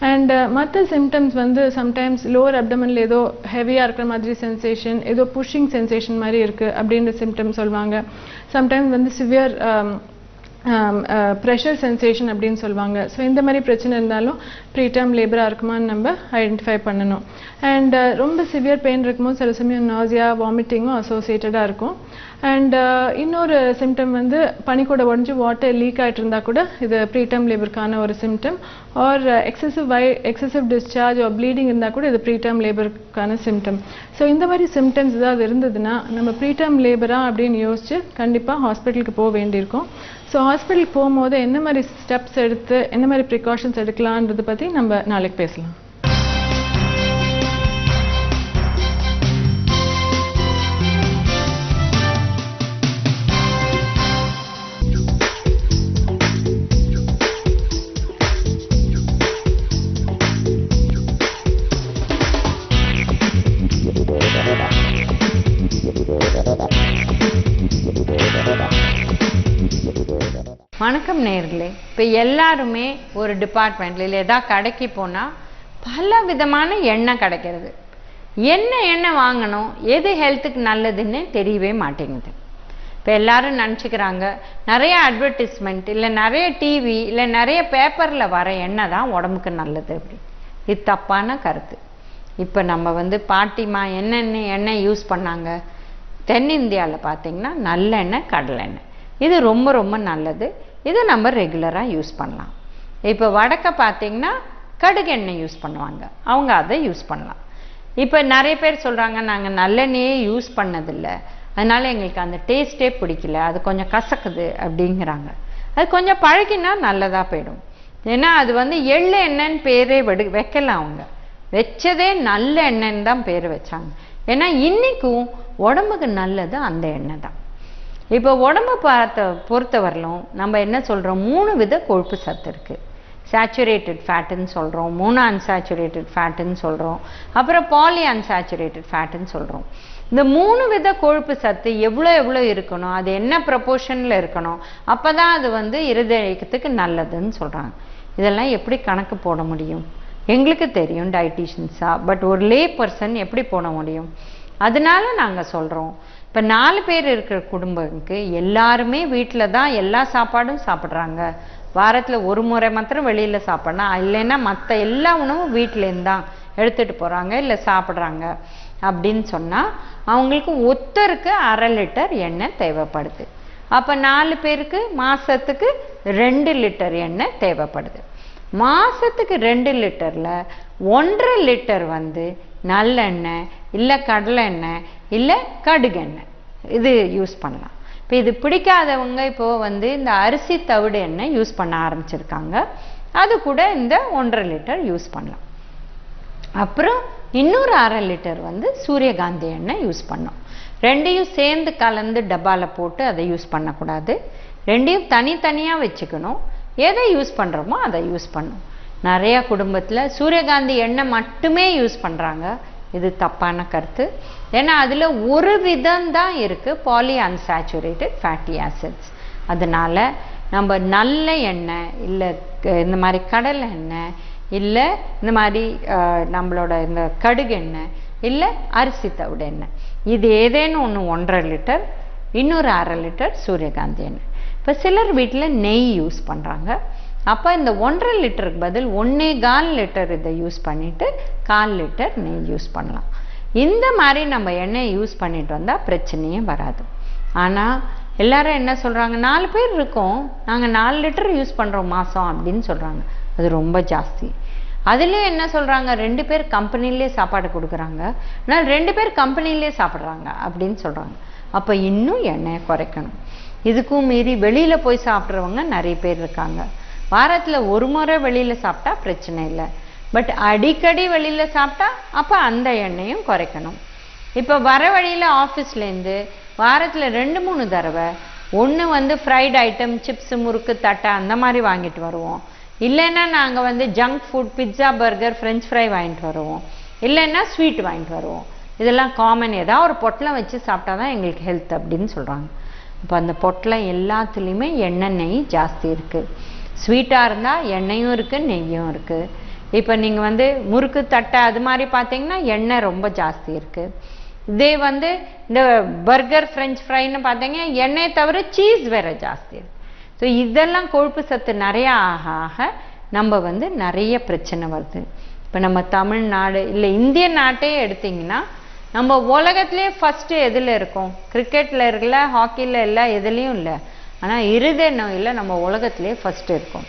அண்ட் மற்ற சிம்டம்ஸ் வந்து சம்டைம்ஸ் லோவர் அப்டமனில் ஏதோ ஹெவியாக இருக்கிற மாதிரி சென்சேஷன், ஏதோ புஷ்ஷிங் சென்சேஷன் மாதிரி இருக்குது அப்படின்ற சிம்டம் சொல்லுவாங்க. சம்டைம்ஸ் வந்து சிவியர் ப்ரெஷர் சென்சேஷன் அப்படின்னு சொல்லுவாங்க. ஸோ இந்த மாதிரி பிரச்சனை இருந்தாலும் ப்ரீடம் லேபராக இருக்குமான்னு நம்ம ஐடென்டிஃபை பண்ணணும். அண்ட் ரொம்ப சிவியர் பெயின் இருக்கும்போது சில சமயம் நாசியா, வாமிட்டிங்கும் அசோசியேட்டடாக இருக்கும். அண்ட் இன்னொரு சிம்டம் வந்து பனிக்கூட உடஞ்சி வாட்டர் லீக் ஆகிட்டு இருந்தால் கூட இது ப்ரீடம் லேபருக்கான ஒரு symptom. Or excessive discharge or bleeding இருந்தால் கூட இது ப்ரீடம் லேபருக்கான சிம்டம். ஸோ இந்த மாதிரி சிம்டம்ஸ் ஏதாவது இருந்ததுன்னா நம்ம ப்ரீடம் லேபரா அப்படின்னு யோசிச்சு கண்டிப்பாக ஹாஸ்பிட்டலுக்கு போக வேண்டியிருக்கும். ஸோ ஹாஸ்பிட்டலுக்கு போகும்போது என்ன மாதிரி ஸ்டெப்ஸ் எடுத்து என்ன மாதிரி ப்ரிகாஷன்ஸ் எடுக்கலான்றதை பற்றி நம்ம நாளைக்கு பேசலாம். வணக்கம் நேயர்களே. இப்போ எல்லாருமே ஒரு டிபார்ட்மெண்ட்ல இல்லை ஏதாவது கடைக்கு போனால் பல விதமான எண்ணெய் கிடைக்கிறது. எண்ணெய் வாங்கணும், எது ஹெல்த்துக்கு நல்லதுன்னு தெரியவே மாட்டேங்குது. இப்போ எல்லாரும் நினச்சிக்கிறாங்க நிறைய அட்வர்டைஸ்மெண்ட் இல்லை நிறைய டிவி இல்லை நிறைய பேப்பரில் வர எண்ணெய் தான் உடம்புக்கு நல்லது அப்படி. இது தப்பான கருத்து. இப்போ நம்ம வந்து பாட்டிமா என்னென்ன எண்ணெய் யூஸ் பண்ணாங்க, தென்னிந்தியாவில் பார்த்தீங்கன்னா நல்லெண்ணெய், கடலெண்ணெய், இது ரொம்ப ரொம்ப நல்லது. இதை நம்ம ரெகுலராக யூஸ் பண்ணலாம். இப்போ வடக்க பார்த்தீங்கன்னா கடுகு எண்ணெய் யூஸ் பண்ணுவாங்க, அவங்க அதை யூஸ் பண்ணலாம். இப்போ நிறைய பேர் சொல்கிறாங்க நாங்கள் நல்லெண்ணெயே யூஸ் பண்ணதில்லை, அதனால் எங்களுக்கு அந்த டேஸ்ட்டே பிடிக்கல, அது கொஞ்சம் கசக்குது அப்படிங்கிறாங்க. அது கொஞ்சம் பழகினா நல்லதாக போயிடும். ஏன்னா அது வந்து எள்ளு எண்ணெய்ன்னு பேரே வைக்கலாம். அவங்க வச்சதே நல்ல எண்ணெய்ன்னு தான் பேர் வச்சாங்க. ஏன்னா இன்றைக்கும் உடம்புக்கு நல்லது அந்த எண்ணெய் தான். இப்போ உடம்பை பொறுத்தவரையிலும் நம்ம என்ன சொல்கிறோம், 3 வித கொழுப்பு சத்து இருக்குது. சேச்சுரேட்டட் ஃபேட்டுன்னு சொல்கிறோம், மோனோ அன்சாச்சுரேட்டட் ஃபேட்டுன்னு சொல்கிறோம், அப்புறம் பாலி அன்சாச்சுரேட்டட் ஃபேட்டுன்னு சொல்கிறோம். இந்த 3 வித கொழுப்பு சத்து எவ்வளோ இருக்கணும், அது என்ன ப்ரப்போர்ஷனில் இருக்கணும், அப்போ தான் அது வந்து இருதயத்துக்கு நல்லதுன்னு சொல்கிறாங்க. இதெல்லாம் எப்படி கணக்கு போட முடியும்? எங்களுக்கு தெரியும் டயட்டீஷியன்ஸாக, பட் ஒரு லே பர்சன் எப்படி போட முடியும்? அதனால நாங்கள் சொல்கிறோம், இப்போ 4 பேர் இருக்கிற குடும்பத்துக்கு எல்லாருமே வீட்டில் தான் எல்லா சாப்பாடும் சாப்பிட்றாங்க. வாரத்தில் ஒரு முறை மாத்திரம் வெளியில் சாப்பிட்னா, இல்லைன்னா மற்ற எல்லா உணவும் வீட்டிலேருந்து தான் எடுத்துகிட்டு போகிறாங்க இல்லை சாப்பிட்றாங்க. அப்படின்னு சொன்னால் அவங்களுக்கு ஒருத்தருக்கு 1/2 லிட்டர் எண்ணெய் தேவைப்படுது. அப்போ 4 பேருக்கு மாதத்துக்கு 2 லிட்டர் எண்ணெய் தேவைப்படுது. மாதத்துக்கு 2 லிட்டரில் 1/2 லிட்டர் வந்து நல்லெண்ணெய் இல்லை கடலை எண்ணெய் இல்லை கடுகெண்ணெய் இது யூஸ் பண்ணலாம். இப்போ இது பிடிக்காதவங்க இப்போது வந்து இந்த அரிசி தவிடு எண்ணெய் யூஸ் பண்ண ஆரம்பிச்சிருக்காங்க. அது கூட இந்த 1/2 லிட்டர் யூஸ் பண்ணலாம். அப்புறம் இன்னொரு 1/2 லிட்டர் வந்து சூரியகாந்தி எண்ணெய் யூஸ் பண்ணோம். ரெண்டையும் சேர்ந்து கலந்து டப்பாவில் போட்டு அதை யூஸ் பண்ணக்கூடாது. ரெண்டையும் தனித்தனியாக வச்சுக்கணும். எதை யூஸ் பண்ணுறோமோ அதை யூஸ் பண்ணணும். நிறையா குடும்பத்தில் சூரியகாந்தி எண்ணெய் மட்டுமே யூஸ் பண்ணுறாங்க. இது தப்பான கருத்து. ஏன்னா அதில் ஒரு விதம் தான் இருக்குது, பாலி அன்சாச்சுரேட்டட் ஃபேட்டி ஆசிட்ஸ். அதனால் நம்ம நல்ல எண்ணெய் இல்லை இந்த மாதிரி கடலை எண்ணெய் இல்லை இந்த மாதிரி நம்மளோட இந்த கடுகு எண்ணெய் இல்லை அரிசி தவிடு எண்ணெய் இது ஏதேனும் ஒன்று 1/2 லிட்டர், இன்னொரு 1/2 லிட்டர் சூரியகாந்தி எண்ணெய். இப்போ சிலர் வீட்டில் நெய் யூஸ் பண்ணுறாங்க. அப்போ இந்த 1/2 லிட்டருக்கு பதில் 1.25 லிட்டர் இதை யூஸ் பண்ணிவிட்டு 1/4 லிட்டர் நெய் யூஸ் பண்ணலாம். இந்த மாதிரி நம்ம எண்ணெய் யூஸ் பண்ணிட்டு வந்தால் பிரச்சனையே வராது. ஆனால் எல்லாரும் என்ன சொல்கிறாங்க, 4 பேர் இருக்கோம், நாங்கள் 4 லிட்டர் யூஸ் பண்ணுறோம் மாதம் அப்படின்னு சொல்கிறாங்க. அது ரொம்ப ஜாஸ்தி. அதுலேயே என்ன சொல்கிறாங்க, 2 பேர் கம்பெனிலே சாப்பாடு கொடுக்குறாங்க, ஆனால் 2 பேர் கம்பெனிலே சாப்பிட்றாங்க அப்படின்னு சொல்கிறாங்க. அப்போ இன்னும் எண்ணெயை குறைக்கணும். இதுக்கும் மீறி வெளியில் போய் சாப்பிட்றவங்க நிறைய பேர் இருக்காங்க. வாரத்தில் ஒரு முறை வெளியில் சாப்பிட்டா பிரச்சனை இல்லை. பட் அடிக்கடி வெளியில் சாப்பிட்டா அப்போ அந்த எண்ணெயும் குறைக்கணும். இப்போ வர வழியில் ஆஃபீஸ்லேருந்து வாரத்தில் 2-3 தடவை ஒன்று வந்து ஃப்ரைட் ஐட்டம், சிப்ஸு, முறுக்கு, தட்டை அந்த மாதிரி வாங்கிட்டு வருவோம். இல்லைன்னா நாங்கள் வந்து junk food, pizza, burger, French fry வாங்கிட்டு வருவோம். இல்லைன்னா ஸ்வீட் வாங்கிட்டு வருவோம். இதெல்லாம் காமன். ஏதாவது ஒரு பொட்டலம் வச்சு சாப்பிட்டா தான் எங்களுக்கு ஹெல்த் அப்படின்னு சொல்கிறாங்க. இப்போ அந்த பொட்டலம் எல்லாத்துலேயுமே எண்ணெய், நெய் ஜாஸ்தி இருக்குது. ஸ்வீட்டாக இருந்தால் எண்ணெயும் இருக்குது, நெய்யும் இருக்குது. இப்போ நீங்கள் வந்து முறுக்கு, தட்டை அது மாதிரி பார்த்தீங்கன்னா எண்ணெய் ரொம்ப ஜாஸ்தி இருக்குது. இதே வந்து இந்த பர்கர், ஃப்ரெஞ்ச் ஃப்ரைன்னு பார்த்தீங்கன்னா எண்ணெயை தவிர சீஸ் வேறு ஜாஸ்தி இருக்குது. ஸோ இதெல்லாம் கொழுப்பு சத்து நிறையா ஆக ஆக நம்ம வந்து நிறைய பிரச்சனை வருது. இப்போ நம்ம தமிழ்நாடு இல்லை இந்திய நாட்டையே எடுத்திங்கன்னா நம்ம உலகத்துலேயே ஃபஸ்ட்டு எதில் இருக்கோம்? கிரிக்கெட்டில் இருக்கல, ஹாக்கியில் இல்லை, எதுலேயும் இல்லை. ஆனால் இருதய நோயில் நம்ம உலகத்துலேயே ஃபஸ்ட்டு இருக்கோம்.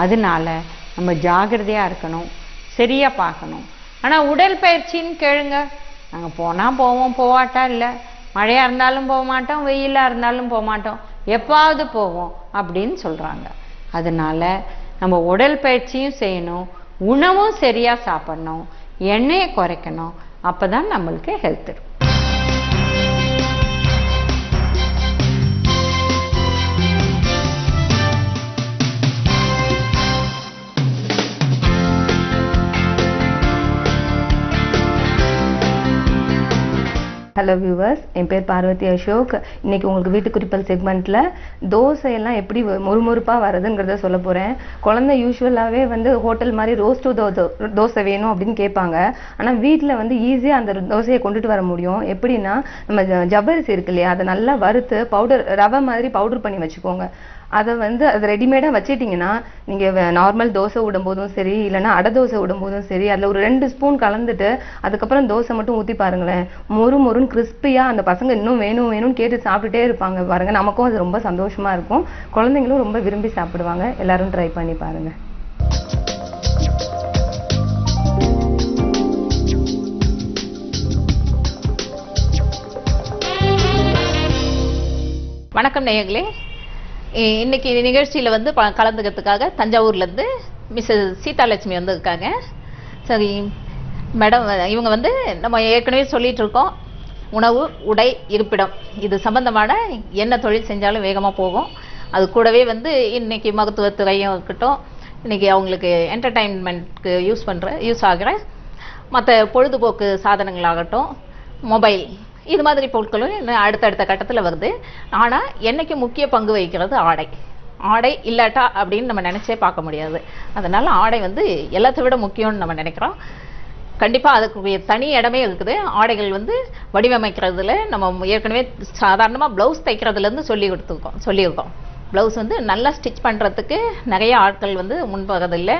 அதனால நம்ம ஜாகிரதையாக இருக்கணும், சரியாக பார்க்கணும். ஆனால் உடல் பயிற்சின்னு கேளுங்க, நாங்கள் போனால் போவோம், போவாட்டா இல்லை. மழையாக இருந்தாலும் போக மாட்டோம், வெயிலாக இருந்தாலும் போக மாட்டோம், எப்பாவது போவோம் அப்படின்னு சொல்கிறாங்க. அதனால நம்ம உடல் பயிற்சியும் செய்யணும், உணவும் சரியாக சாப்பிடணும், எண்ணெயை குறைக்கணும். அப்போ தான் நம்மளுக்கு ஹெல்த் இருக்கும். ஹலோ வியூவர்ஸ், என் பேர் பார்வதி அசோக். இன்னைக்கு உங்களுக்கு வீட்டு குறிப்பல் செக்மெண்ட்டில் தோசையெல்லாம் எப்படி மொறுமொறுப்பாக வருதுங்கிறத சொல்ல போகிறேன். குழந்தை யூஸ்வலாகவே வந்து ஹோட்டல் மாதிரி ரோஸ்ட்டு தோசை வேணும் அப்படின்னு கேட்பாங்க. ஆனால் வீட்டில் வந்து ஈஸியாக அந்த தோசையை கொண்டுட்டு வர முடியும். எப்படின்னா, நம்ம ஜவ்வரிசி இருக்கு இல்லையா, அதை நல்லா வறுத்து பவுடர், ரவை மாதிரி பவுடர் பண்ணி வச்சுக்கோங்க. அதை ரெடிமேடாக வச்சிட்டிங்கன்னா நீங்கள் நார்மல் தோசை விடும்போதும் சரி, இல்லைன்னா அடை தோசை விடும்போதும் சரி, அதில் ஒரு 2 ஸ்பூன் கலந்துட்டு அதுக்கப்புறம் தோசை மட்டும் ஊற்றி பாருங்களேன். மொறுன்னு கிறிஸ்பியாக அந்த பசங்க இன்னும் வேணும் வேணும்னு கேட்டு சாப்பிட்டுட்டே இருப்பாங்க பாருங்க. நமக்கும் அது ரொம்ப சந்தோஷமாக இருக்கும், குழந்தைங்களும் ரொம்ப விரும்பி சாப்பிடுவாங்க. எல்லாரும் ட்ரை பண்ணி பாருங்க. வணக்கம் நேயர்களே. இன்னைக்கு நிகழ்ச்சியில் வந்து கலந்துக்கிறதுக்காக தஞ்சாவூர்லேருந்து மிஸ்ஸஸ் சீதாலட்சுமி வந்திருக்காங்க. சரி மேடம், இவங்க வந்து நம்ம ஏற்கனவே சொல்லிட்டு இருக்கோம், உணவு, உடை, இருப்பிடம் இது சம்பந்தமான என்ன தொழில் செஞ்சாலும் வேகமாக போகும். அது கூடவே வந்து இன்னைக்கு மருத்துவத்துறையும் இருக்கட்டும், இன்னைக்கு அவங்களுக்கு என்டர்டைன்மெண்ட்க்கு யூஸ் ஆகிற மற்ற பொழுதுபோக்கு சாதனங்களாகட்டும், மொபைல், இது மாதிரி பொருட்களும் அடுத்தடுத்த கட்டத்தில் வருது. ஆனால் என்னைக்கு முக்கிய பங்கு வகிக்கிறது ஆடை இல்லாட்டா அப்படின்னு நம்ம நினச்சே பார்க்க முடியாது. அதனால் ஆடை வந்து எல்லாத்தை விட முக்கியம்னு நம்ம நினைக்கிறோம். கண்டிப்பாக அதுக்குரிய தனி இடமே இருக்குது. ஆடைகள் வந்து வடிவமைக்கிறதுல நம்ம ஏற்கனவே சாதாரணமாக ப்ளவுஸ் தைக்கிறதுலேருந்து சொல்லியிருக்கோம். ப்ளவுஸ் வந்து நல்லா ஸ்டிச் பண்ணுறதுக்கு நிறைய ஆட்கள் வந்து முன்பகிறதில்லை.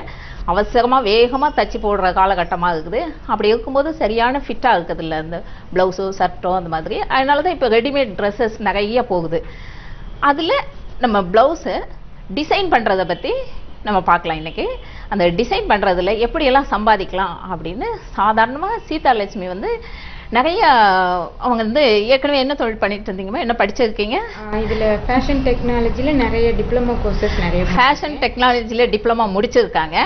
அவசரமாக வேகமாக தச்சு போடுற காலகட்டமாக இருக்குது. அப்படி இருக்கும்போது சரியான ஃபிட்டாக இருக்குது இல்லை அந்த ப்ளவுஸோ ஷர்ட்டோ அந்த மாதிரி. அதனால தான் இப்போ ரெடிமேட் ட்ரெஸ்ஸஸ் நிறைய போகுது. அதில் நம்ம ப்ளவுஸை டிசைன் பண்ணுறதை பற்றி நம்ம பார்க்கலாம் இன்றைக்கி. அந்த டிசைன் பண்ணுறதுல எப்படியெல்லாம் சம்பாதிக்கலாம் அப்படின்னு சாதாரணமாக சீதாலட்சுமி வந்து நிறைய அவங்க வந்து ஏற்கனவே என்ன தொழில் பண்ணிட்டு இருந்தீங்கம்மா, என்ன படிச்சிருக்கீங்க? இதில் ஃபேஷன் டெக்னாலஜியில் நிறைய டிப்ளமோ கோர்சஸ் நிறைய ஃபேஷன் டெக்னாலஜியில் டிப்ளமா முடிச்சிருக்காங்க.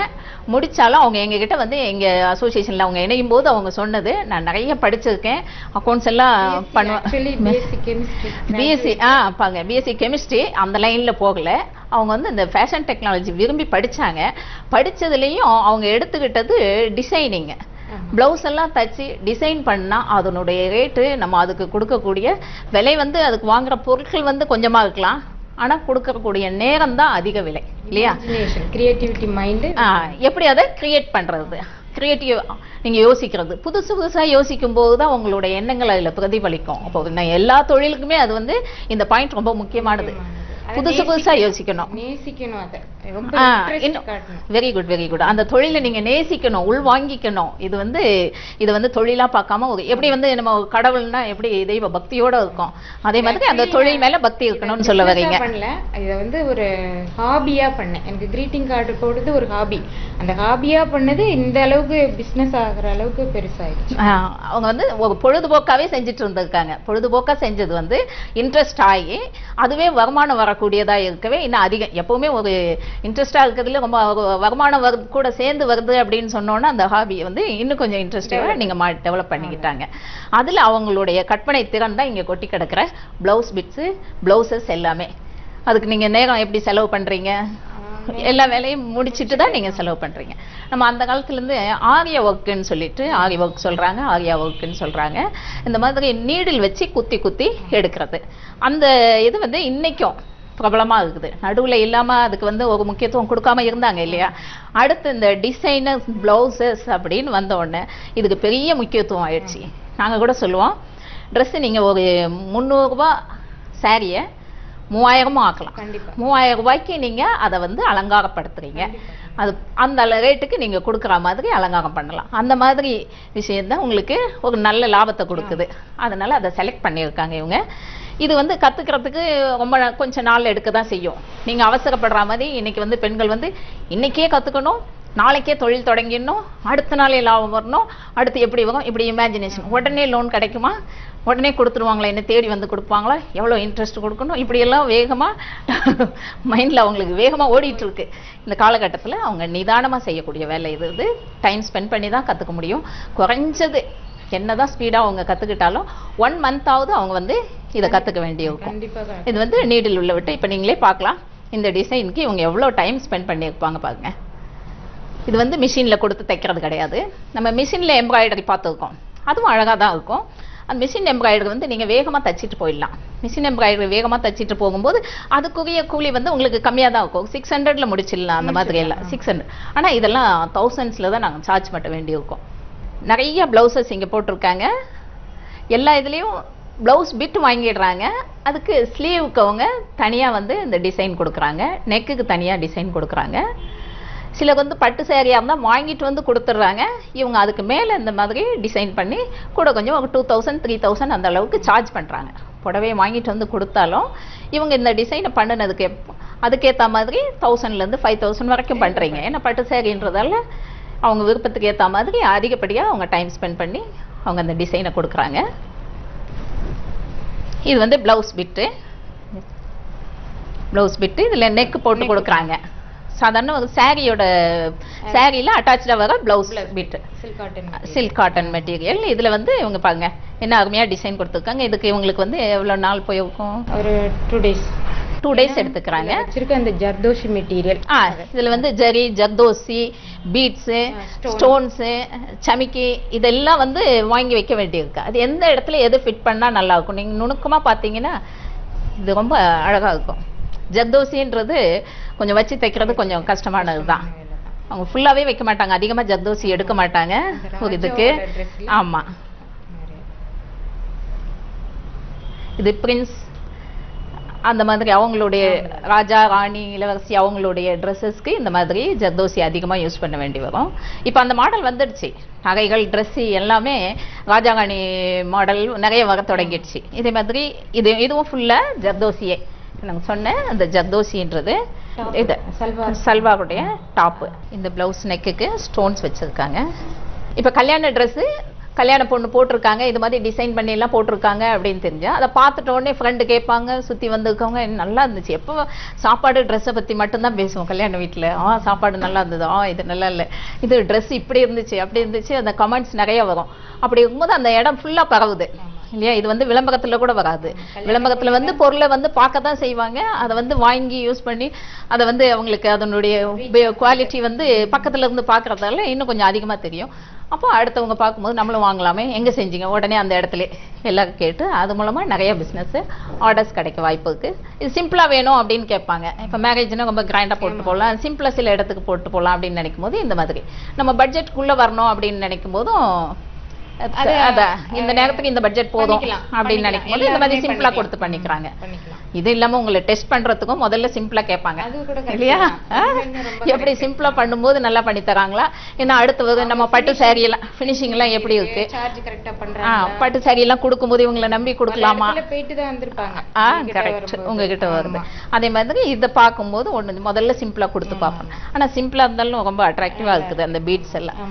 முடித்தாலும் அவங்க எங்ககிட்ட வந்து எங்கள் அசோசியேஷனில் அவங்க இணையும் போது அவங்க சொன்னது, நான் நிறைய படிச்சிருக்கேன், அக்கௌண்ட்ஸ் எல்லாம் பண்ணுவேன். பிஎஸ்சி பாங்க பிஎஸ்சி கெமிஸ்ட்ரி அந்த லைனில் போகலை. அவங்க வந்து இந்த ஃபேஷன் டெக்னாலஜி விரும்பி படித்தாங்க. படித்ததுலேயும் அவங்க எடுத்துக்கிட்டது டிசைனிங்கு. ப்ளவுஸ் எல்லாம் தச்சு டிசைன் பண்ணால் அதனுடைய ரேட்டு நம்ம அதுக்கு கொடுக்கக்கூடிய விலை வந்து அதுக்கு வாங்குற பொருட்கள் வந்து கொஞ்சமாக இருக்கலாம், ஆனால் கொடுக்கக்கூடிய நேரம் தான் அதிக விலை இல்லையா? கிரியேட்டிவிட்டி மைண்டு எப்படி அதை கிரியேட் பண்ணுறது, கிரியேட்டிவ் நீங்கள் யோசிக்கிறது, புதுசாக யோசிக்கும் போது தான் உங்களுடைய எண்ணங்கள் அதில் பிரதிபலிக்கும். அப்போ நான் எல்லா தொழிலுக்குமே அது வந்து இந்த பாயிண்ட் ரொம்ப முக்கியமானது. புதுசா யோசிக்கணும், நேசிக்கணும். அதை வெரி குட் வெரி குட். அந்த தொழிலை நீங்க நேசிக்கணும், உள் வாங்கிக்கணும். இது வந்து தொழிலா பார்க்காம எப்படி வந்து நம்ம கடவுள்னா எப்படி தெய்வ பக்தியோட இருக்கும், அதே மாதிரி அந்த தொழில் மேல பக்தி இருக்கணும்னு சொல்ல வரீங்க. இதை வந்து ஒரு ஹாபியா பண்ணேன். எனக்கு கிரீட்டிங் கார்டு போடுறது ஒரு ஹாபி. அந்த ஹாபியா பண்ணது இந்த அளவுக்கு பிசினஸ் ஆகுற அளவுக்கு பெருசாயிடுச்சு. அவங்க வந்து ஒரு பொழுதுபோக்காவே செஞ்சுட்டு இருந்திருக்காங்க. பொழுதுபோக்கா செஞ்சது வந்து இன்ட்ரெஸ்ட் ஆகி அதுவே வருமானம் வரக்கூடியதா இருக்கவே இன்னும் அதிகம். எப்பவுமே ஒரு இன்ட்ரெஸ்டா இருக்கிறதுல ரொம்ப வருமானம் கூட சேர்ந்து வருது அப்படின்னு சொன்னோன்னா அந்த ஹாபி வந்து இன்னும் கொஞ்சம் இன்ட்ரெஸ்டிவா நீங்க டெவலப் பண்ணிக்கிட்டாங்க. அதுல அவங்களுடைய கற்பனை திறன் தான் இங்க கொட்டி கிடக்கிற பிளவுஸ் பிட்ஸ், பிளவுசஸ் எல்லாமே. அதுக்கு நீங்க நேரம் எப்படி செலவு பண்றீங்க? எல்லா வேலையும் முடிச்சுட்டு தான் நீங்க செலவு பண்றீங்க. நம்ம அந்த காலத்துல இருந்து ஆரியா ஒர்க்குன்னு சொல்லிட்டு ஆரி ஒர்க் சொல்றாங்க, ஆரியா ஒர்க்குன்னு சொல்றாங்க. இந்த மாதிரி நீடில் வச்சு குத்தி குத்தி எடுக்கிறது, அந்த இது வந்து இன்னைக்கும் பிரபலமா இருக்குது. நடுவில் இல்லாம அதுக்கு வந்து ஒரு முக்கியத்துவம் கொடுக்காம இருந்தாங்க இல்லையா? அடுத்து இந்த டிசைனர்ஸ் பிளவுசஸ் அப்படின்னு வந்த உடனே இதுக்கு பெரிய முக்கியத்துவம் ஆயிடுச்சு. நாங்க கூட சொல்லுவோம், ட்ரெஸ் நீங்க ஒரு 300 ரூபாய் சாரியை 3000 ஆக்கலாம். 3000 ரூபாய்க்கு நீங்க அதை வந்து அலங்காரப்படுத்துறீங்க. அது அந்த ரேட்டுக்கு நீங்க கொடுக்குற மாதிரி அலங்காரம் பண்ணலாம். அந்த மாதிரி விஷயம்தான் உங்களுக்கு ஒரு நல்ல லாபத்தை கொடுக்குது. அதனால அதை செலக்ட் பண்ணியிருக்காங்க இவங்க. இது வந்து கத்துக்கிறதுக்கு ரொம்ப கொஞ்சம் நாள் எடுக்க தான் செய்யும். நீங்க அவசரப்படுற மாதிரி இன்னைக்கு வந்து பெண்கள் வந்து இன்னைக்கே கத்துக்கணும், நாளைக்கே தொழில் தொடங்கிடணும், அடுத்த நாளே லாபம் வரணும், அடுத்து எப்படி வரும், இப்படி இமேஜினேஷன். உடனே லோன் கிடைக்குமா, உடனே கொடுத்துருவாங்களா, என்ன தேடி வந்து கொடுப்பாங்களா, எவ்வளோ இன்ட்ரெஸ்ட் கொடுக்கணும், இப்படியெல்லாம் வேகமாக மைண்டில் அவங்களுக்கு வேகமாக ஓடிட்டு இருக்கு. இந்த காலகட்டத்தில் அவங்க நிதானமாக செய்யக்கூடிய வேலை இது டைம் ஸ்பெண்ட் பண்ணி தான் கற்றுக்க முடியும். குறைஞ்சது என்னதான் ஸ்பீடாக அவங்க கற்றுக்கிட்டாலும் 1 மந்த்தாவது அவங்க வந்து இதை கற்றுக்க வேண்டியிருக்கும். இது வந்து நீடில் உள்ள விட்டு இப்போ நீங்களே பார்க்கலாம், இந்த டிசைனுக்கு இவங்க எவ்வளோ டைம் ஸ்பெண்ட் பண்ணியிருப்பாங்க பாருங்க. இது வந்து மிஷினில் கொடுத்து தைக்கிறது கிடையாது. நம்ம மிஷினில் எம்ப்ராய்டரி பார்த்துருக்கோம், அதுவும் அழகாக தான் இருக்கும். அந்த மிஷின் எம்ப்ராய்டரி வந்து நீங்கள் வேகமாக தச்சிட்டு போயிடலாம். மிஷின் எம்ப்ராய்டரி வேகமாக தச்சிட்டு போகும்போது அதுக்குரிய கூலி வந்து உங்களுக்கு கம்மியாக தான் இருக்கும். 600ல் முடிச்சிடலாம் அந்த மாதிரி எல்லாம் 600. ஆனால் இதெல்லாம் 1000ஸ்ல தான் நாங்கள் சார்ஜ் பண்ண வேண்டியிருக்கோம். நிறைய ப்ளவுசஸ் இங்கே போட்டிருக்காங்க. எல்லா இதுலேயும் ப்ளவுஸ் பிட் வாங்கிடுறாங்க. அதுக்கு ஸ்லீவுக்கு அவங்க தனியாக வந்து இந்த டிசைன் கொடுக்குறாங்க, நெக்குக்கு தனியாக டிசைன் கொடுக்குறாங்க. சில வந்து பட்டு சேரியாக இருந்தால் வாங்கிட்டு வந்து கொடுத்துட்றாங்க. இவங்க அதுக்கு மேலே இந்த மாதிரி டிசைன் பண்ணி கூட கொஞ்சம் ஒரு 2000 3000 அந்த அளவுக்கு சார்ஜ் பண்ணுறாங்க. புடவையை வாங்கிட்டு வந்து கொடுத்தாலும் இவங்க இந்த டிசைனை பண்ணினதுக்கு அதுக்கேற்ற மாதிரி 1000லேருந்து 5000 வரைக்கும் பண்ணுறீங்க. ஏன்னா பட்டு சேரின்றதால அவங்க விருப்பத்துக்கு ஏற்ற மாதிரி அதிகப்படியாக அவங்க டைம் ஸ்பெண்ட் பண்ணி அவங்க அந்த டிசைனை கொடுக்குறாங்க. இது வந்து ப்ளவுஸ் பிட்டு, இதில் நெக்கு போட்டு கொடுக்குறாங்க. சாதாரண ஒரு சாரியோட சாரியில் அட்டாச்சாக வர blouse bit, silk cotton material. இதில் வந்து இவங்க பாருங்க என்ன அருமையாக டிசைன் கொடுத்துருக்காங்க. இதுக்கு இவங்களுக்கு வந்து எவ்வளோ நாள் போயிருக்கும்? ஒரு 2 days எடுத்துக்கிறாங்க. அந்த ஜர்தோஷி மெட்டீரியல், இதில் வந்து ஜரி, ஜர்தோசி, பீட்ஸு, ஸ்டோன்ஸு, சமிக்கி இதெல்லாம் வந்து வாங்கி வைக்க வேண்டியிருக்கு. அது எந்த இடத்துல எது ஃபிட் பண்ணால் நல்லா இருக்கும். நீங்கள் நுணுக்கமாக பார்த்தீங்கன்னா இது ரொம்ப அழகாக இருக்கும். ஜர்தோசின்றது கொஞ்சம் வச்சு தைக்கிறது கொஞ்சம் கஷ்டமானது தான். அவங்க ஃபுல்லாகவே வைக்க மாட்டாங்க, அதிகமாக ஜர்தோசி எடுக்க மாட்டாங்க ஒரு இதுக்கு. ஆமாம், இது பிரின்ஸ் அந்த மாதிரி அவங்களுடைய ராஜா ராணி இளவரசி அவங்களுடைய ட்ரெஸ்ஸஸ்க்கு இந்த மாதிரி ஜர்தோசி அதிகமாக யூஸ் பண்ண வேண்டி வரும். இப்போ அந்த மாடல் வந்துடுச்சு, நகைகள் ட்ரெஸ்ஸு எல்லாமே ராஜா ராணி மாடல் நிறைய வர தொடங்கிடுச்சு. இதே மாதிரி இதுவும் ஃபுல்லாக ஜர்தோசியே நாங்கள் சொன்னேன். அந்த ஜர்தோசின்றது இது சல்வாருடைய டாப்பு. இந்த ப்ளவுஸ் நெக்குக்கு ஸ்டோன்ஸ் வச்சுருக்காங்க. இப்போ கல்யாண ட்ரெஸ்ஸு கல்யாண பொண்ணு போட்டிருக்காங்க, இது மாதிரி டிசைன் பண்ணி எல்லாம் போட்டிருக்காங்க அப்படின்னு தெரிஞ்சா அதை பார்த்துட்ட உடனே ஃப்ரெண்டு கேட்பாங்க, சுற்றி வந்திருக்கவங்க நல்லா இருந்துச்சு. எப்போ சாப்பாடு ட்ரெஸ்ஸை பற்றி மட்டும்தான் பேசுவோம் கல்யாண வீட்டில். சாப்பாடு நல்லா இருந்தது, இது நல்லா இல்லை, இது ட்ரெஸ் இப்படி இருந்துச்சு அப்படி இருந்துச்சு, அந்த கமெண்ட்ஸ் நிறைய வரும். அப்படி இருக்கும்போது அந்த இடம் ஃபுல்லாக பரவுது இல்லையா? இது வந்து விளம்பரத்தில் கூட வராது. விளம்பரத்தில் வந்து பொருளை வந்து பார்க்க தான் செய்வாங்க, அதை வந்து வாங்கி யூஸ் பண்ணி அதை வந்து அவங்களுக்கு அதனுடைய குவாலிட்டி வந்து பக்கத்தில் இருந்து பார்க்குறதால இன்னும் கொஞ்சம் அதிகமாக தெரியும். அப்போ அடுத்தவங்க பார்க்கும்போது நம்மளும் வாங்கலாமே, எங்கே செஞ்சீங்க, உடனே அந்த இடத்துல எல்லாரும் கேட்டு அது மூலமாக நிறைய பிஸ்னஸ் ஆர்டர்ஸ் கிடைக்க வாய்ப்பு இருக்குது. இது சிம்பிளாக வேணும் அப்படின்னு கேட்பாங்க. இப்போ மேரேஜ்னா ரொம்ப கிராண்டாக போட்டு போகலாம், சிம்பிளாக சில இடத்துக்கு போட்டு போகலாம் அப்படின்னு நினைக்கும் போது இந்த மாதிரி நம்ம பட்ஜெட்டுக்குள்ளே வரணும் அப்படின்னு நினைக்கும் போதும் அதான் இந்த நேரத்துக்கு இந்த பட்ஜெட் போதும் அப்படின்னு நினைக்கும் போது இந்த மாதிரி சிம்பிளா கொடுத்து பண்ணிக்கிறாங்க. இது இல்லாம உங்களை டெஸ்ட் பண்றதுக்கும் முதல்ல சிம்பிளா கேட்பாங்க இல்லையா? எப்படி சிம்பிளா பண்ணும்போது நல்லா பண்ணி தராங்களா, ஏன்னா அடுத்து நம்ம பட்டு சாரி எல்லாம் பினிஷிங் எல்லாம் எப்படி இருக்கு, பட்டு சாரி எல்லாம் கொடுக்கும்போது இவங்களை நம்பி கொடுக்கலாமா, கரெக்ட் உங்ககிட்ட வருது. அதே மாதிரி இதை பார்க்கும்போது ஒண்ணு முதல்ல சிம்பிளா கொடுத்து பார்ப்போம். ஆனா சிம்பிளா இருந்தாலும் ரொம்ப அட்ராக்டிவா இருக்குது அந்த பீட்ஸ் எல்லாம்.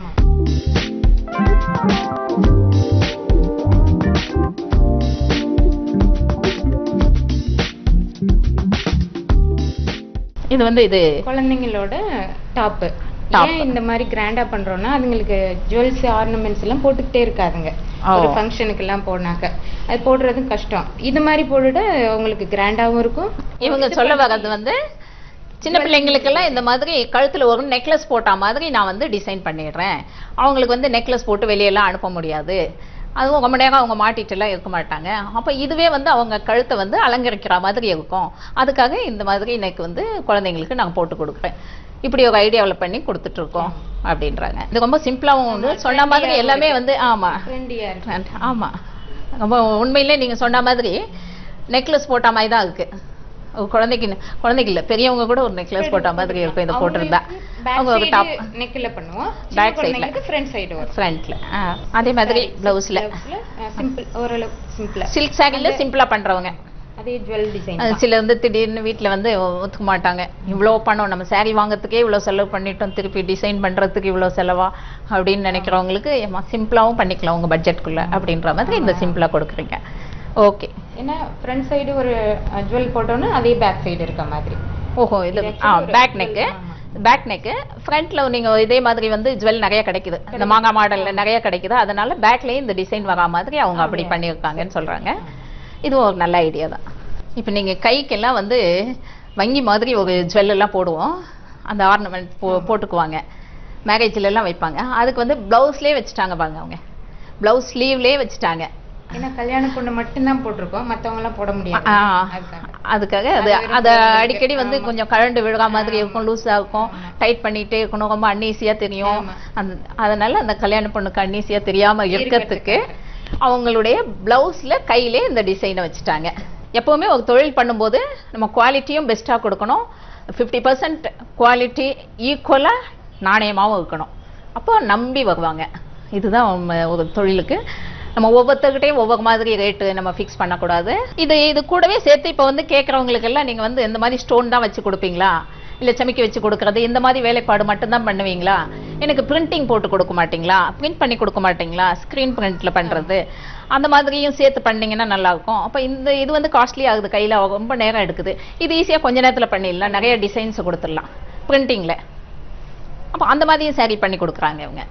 இது வந்து இது குழந்தைங்களோட டாப்பு. ஏன் இந்த மாதிரி கிராண்டா பண்றோம்னா அதுங்களுக்கு ஜுவல்ஸ் ஆர்னமெண்ட்ஸ் எல்லாம் போட்டுக்கிட்டே இருக்காதுங்க. ஒரு ஃபங்க்ஷனுக்கு எல்லாம் போனாக்க அது போடுறது கஷ்டம். இது மாதிரி போட்டுட்டு உங்களுக்கு கிராண்டாவும் இருக்கும். இவங்க சொல்ல வர்றது வந்து சின்ன பிள்ளைங்களுக்கெல்லாம் இந்த மாதிரி கழுத்துல ஒரு நெக்லஸ் போட்டா மாதிரி நான் வந்து டிசைன் பண்ணிடுறேன். அவங்களுக்கு வந்து நெக்லஸ் போட்டு வெளியெல்லாம் அனுப்ப முடியாது, அதுவும் ரொம்ப நேரம் அவங்க மாட்டிட்டுலாம் இருக்க மாட்டாங்க. அப்போ இதுவே வந்து அவங்க கழுத்தை வந்து அலங்கரிக்கிற மாதிரி இருக்கும். அதுக்காக இந்த மாதிரி எனக்கு வந்து குழந்தைங்களுக்கு நாங்கள் போட்டு கொடுக்குறேன். இப்படி ஒரு ஐடியாவில் பண்ணி கொடுத்துட்டு இருக்கோம் அப்படின்றாங்க. இது ரொம்ப சிம்பிளாகவும் வந்து சொன்ன மாதிரி எல்லாமே வந்து ஆமாம் ரொம்ப உண்மையிலே நீங்கள் சொன்ன மாதிரி நெக்லஸ் போட்ட மாதிரி தான் இருக்கு. குழந்தைக்கு இல்ல பெரியவங்க கூட ஒரு நெக்லஸ் போட்ட மாதிரி இருக்கும் இதை போட்டிருந்தா. அவங்க ஒரு டாப் நெக்ல பண்ணுவோம், பேக் சைடுல ஃப்ரண்ட் சைடு வரும், ஃப்ரண்ட்ல. அதே மாதிரி ப்ளவுஸ்ல சிம்பிள் ஓரளவு சிம்பிளா சில்க் சாரில சிம்பிளா பண்றவங்க அதே ஜுவல் டிசைன். சில வந்து திடீர்னு வீட்டில் வந்து ஒத்துக்க மாட்டாங்க, இவ்வளோ பண்ணோம் நம்ம சாரீ வாங்கிறதுக்கே இவ்வளோ செலவு பண்ணிட்டோம், திருப்பி டிசைன் பண்ணுறதுக்கு இவ்வளோ செலவா அப்படின்னு நினைக்கிறவங்களுக்கு சிம்பிளாகவும் பண்ணிக்கலாம் உங்கள் பட்ஜெட்டுக்குள்ளே அப்படின்ற மாதிரி இந்த சிம்பிளாக கொடுக்குறீங்க. ஓகே, ஏன்னா ஃப்ரண்ட் சைடு ஒரு ஜுவல் போட்டோன்னா அதே பேக் சைடு இருக்க மாதிரி. ஓஹோ, இது பேக் நெக்கு. பேக் நெக்கு ஃப்ரண்ட்ல நீங்க இதே மாதிரி வந்து ஜுவல் நிறைய கிடைக்குது, இந்த மாங்காய் மாடல்ல நிறைய கிடைக்குது, அதனால பேக்லயும் இந்த டிசைன் வரா மாதிரி அவங்க அப்படி பண்ணியிருக்காங்கன்னு சொல்றாங்க. இதுவும் ஒரு நல்ல ஐடியா தான். இப்போ நீங்க கைக்கெல்லாம் வந்து வங்கி மாதிரி ஒரு ஜுவல் எல்லாம் போடுவோம், அந்த ஆர்னமெண்ட் போட்டுக்குவாங்க, மேரேஜ்ல எல்லாம் வைப்பாங்க. அதுக்கு வந்து பிளவுஸ்லேயே வச்சுட்டாங்க பாருங்க, அவங்க பிளவுஸ் ஸ்லீவ்லேயே வச்சுட்டாங்க. ஏன்னா கல்யாண பொண்ணு மட்டும்தான் போட்டிருக்கோம், மற்றவங்க எல்லாம் போட முடியாது. அதுக்காக அது அடிக்கடி வந்து கொஞ்சம் கழண்டு விழுற மாதிரி இருக்கும், லூஸா இருக்கும், டைட் பண்ணிட்டே இருக்கணும், ரொம்ப அன்னீசியா தெரியும். அதனால அந்த கல்யாண பொண்ணுக்கு அன்னீசியா தெரியாம இருக்கிறதுக்கு அவங்களுடைய பிளவுஸ்ல கையிலே இந்த டிசைனை வச்சுட்டாங்க. எப்பவுமே ஒரு தொழில் பண்ணும்போது நம்ம குவாலிட்டியும் பெஸ்டா கொடுக்கணும், 50% குவாலிட்டி ஈக்குவலா நாணயமாகவும் இருக்கணும், அப்போ நம்பி வருவாங்க. இதுதான் ஒரு தொழிலுக்கு. நம்ம ஒவ்வொருத்தர்கிட்டையும் ஒவ்வொரு மாதிரி ரேட்டு நம்ம ஃபிக்ஸ் பண்ணக்கூடாது. இது கூடவே சேர்த்து இப்போ வந்து கேட்குறவங்களுக்கெல்லாம் நீங்கள் வந்து இந்த மாதிரி ஸ்டோன் தான் வச்சு கொடுப்பீங்களா, இல்லை சமைக்க வச்சு கொடுக்குறது, இந்த மாதிரி வேலைப்பாடு மட்டும்தான் பண்ணுவீங்களா, எனக்கு பிரிண்டிங் போட்டு கொடுக்க மாட்டிங்களா, பிரிண்ட் பண்ணி கொடுக்க மாட்டிங்களா, ஸ்க்ரீன் பிரிண்டில் பண்ணுறது, அந்த மாதிரியும் சேர்த்து பண்ணிங்கன்னா நல்லாயிருக்கும். அப்போ இது வந்து காஸ்ட்லி ஆகுது, கையில் ரொம்ப நேரம் எடுக்குது. இது ஈஸியாக கொஞ்ச நேரத்தில் பண்ணிடலாம், நிறைய டிசைன்ஸை கொடுத்துடலாம் பிரிண்டிங்கில். அப்போ அந்த மாதிரியும் சாரி பண்ணி கொடுக்குறாங்க இவங்க.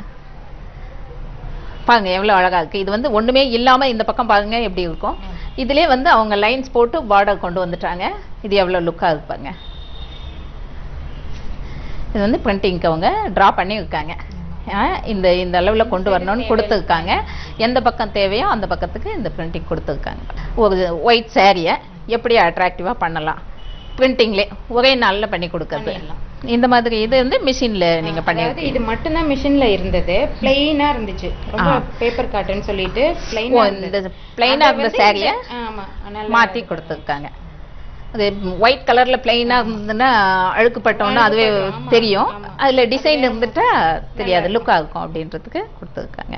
பாருங்க எவ்வளோ அழகா இருக்கு. இது வந்து ஒண்ணுமே இல்லாம இந்த பக்கம் பாருங்க எப்படி இருக்கும். இதுலயே வந்து அவங்க லைன்ஸ் போட்டு பார்டர் கொண்டு வந்துட்டாங்க. இது எவ்வளவு லுக்கா இருப்பாங்க. இது வந்து பிரிண்டிங்க்கு அவங்க டிரா பண்ணி இருக்காங்க. இந்த அளவுல கொண்டு வரணும்னு கொடுத்துருக்காங்க. எந்த பக்கம் தேவையோ அந்த பக்கத்துக்கு இந்த பிரிண்டிங் கொடுத்துருக்காங்க. ஒரு ஒயிட் சாரியை எப்படி அட்ராக்டிவா பண்ணலாம் பிரிண்டிங்லே ஒரே நாள்ல பண்ணி கொடுக்கறது. இந்த மாதிரி இது வந்து மிஷின்ல நீங்க பண்ணிருக்கீங்க. இது மட்டும் தான் மிஷின்ல இருந்தது, பிளைனா இருந்துச்சு, ரொம்ப பேப்பர் காட்டன் சொல்லிட்டு பிளைனா இருந்த சாரியை மாத்தி கொடுத்துருக்காங்க. அது ஒயிட் கலர்ல பிளெயினா இருந்ததுன்னா அழுக்குப்பட்டோன்னா அதுவே தெரியும். அதுல டிசைன் இருந்துட்டா தெரியாது, லுக்காக இருக்கும் அப்படின்றதுக்கு கொடுத்துருக்காங்க.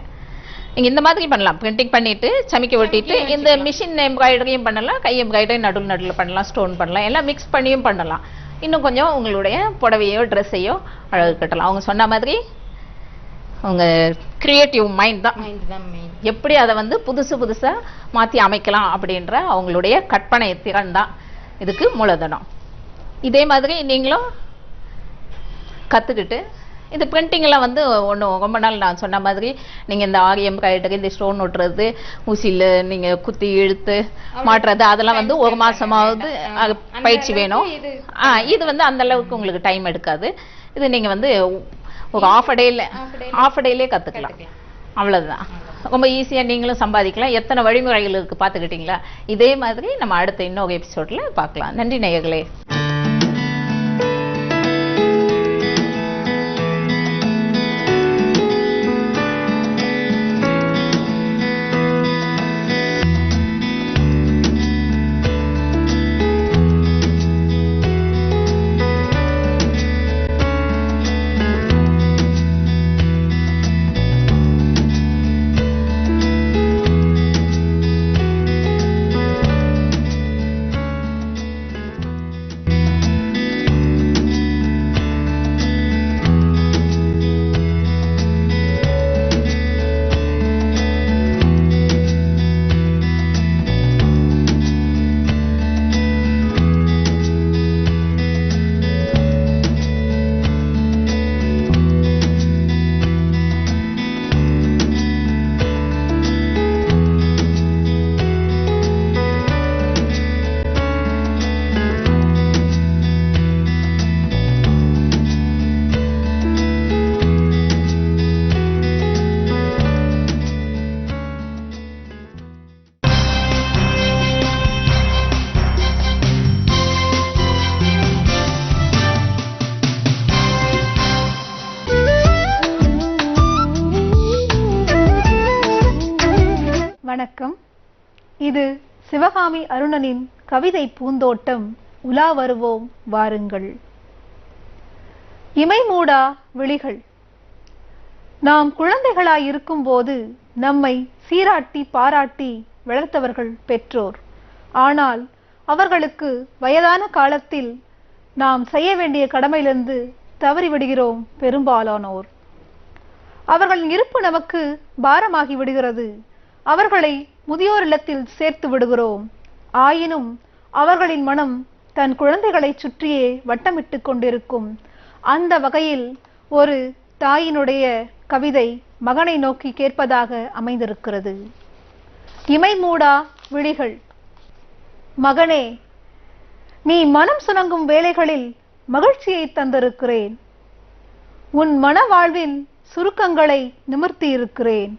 நீங்க இந்த மாதிரி பண்ணலாம், பிரிண்டிங் பண்ணிட்டு சமைக்க ஒட்டிட்டு இந்த மிஷின் எம்ப்ராய்டரியும் பண்ணலாம், கை எம்ப்ராய்டரி நடுவில் பண்ணலாம், ஸ்டோன் பண்ணலாம், எல்லாம் மிக்ஸ் பண்ணியும் பண்ணலாம். இன்னும் கொஞ்சம் உங்களுடைய புடவையோ ட்ரெஸ்ஸையோ அழகு கட்டலாம். அவங்க சொன்ன மாதிரி அவங்க கிரியேட்டிவ் மைண்ட் தான் எப்படி அதை வந்து புதுசா மாற்றி அமைக்கலாம் அப்படின்ற அவங்களுடைய கற்பனை திறன் தான் இதுக்கு மூலதனம். இதே மாதிரி நீங்களும் கற்றுக்கிட்டு இந்த பிரிண்டிங்லாம் வந்து ஒன்றும் ரொம்ப நாள் நான் சொன்ன மாதிரி நீங்கள் இந்த ஆரியம் கைட்டக்கு இந்த ஸ்டோன் ஒட்டுறது, ஊசியில் நீங்கள் குத்தி இழுத்து மாட்டுறது, அதெல்லாம் வந்து ஒரு மாதமாவது பயிற்சி வேணும். இது வந்து அந்த அளவுக்கு உங்களுக்கு டைம் எடுக்காது. இது நீங்கள் வந்து ஒரு ஆஃப் அ டேலே கற்றுக்கலாம், அவ்வளோதான். ரொம்ப ஈஸியாக நீங்களும் சம்பாதிக்கலாம். எத்தனை வழிமுறைகள் இருக்குது பார்த்துக்கிட்டிங்களா? இதே மாதிரி நம்ம அடுத்த இன்னொரு எபிசோடில் பார்க்கலாம். நன்றி நேயர்களே. வணக்கம். இது சிவகாமி அருணனின் கவிதை பூந்தோட்டம். உலா வருவோம் வாருங்கள். இமைமூடா விழிகள். நாம் குழந்தைகளாய் இருக்கும்போது நம்மை சீராட்டி பாராட்டி வளர்த்தவர்கள் பெற்றோர். ஆனால் அவர்களுக்கு வயதான காலத்தில் நாம் செய்ய வேண்டிய கடமையிலிருந்து தவறிவிடுகிறோம் பெரும்பாலானோர். அவர்களின் இருப்பு நமக்கு பாரமாகி விடுகிறது. அவர்களை முதியோர் இல்லத்தில் சேர்த்து விடுகிறோம். ஆயினும் அவர்களின் மனம் தன் குழந்தைகளை சுற்றியே வட்டமிட்டு கொண்டிருக்கும். அந்த வகையில் ஒரு தாயினுடைய கவிதை மகனை நோக்கி கேட்பதாக அமைந்திருக்கிறது. இமைமூடா விழிகள். மகனே, நீ மனம் சுணங்கும் வேளைகளில் மகிழ்ச்சியை தந்திருக்கிறேன். உன் மன வாழ்வின் சுருக்கங்களை நிமிர்த்தி இருக்கிறேன்.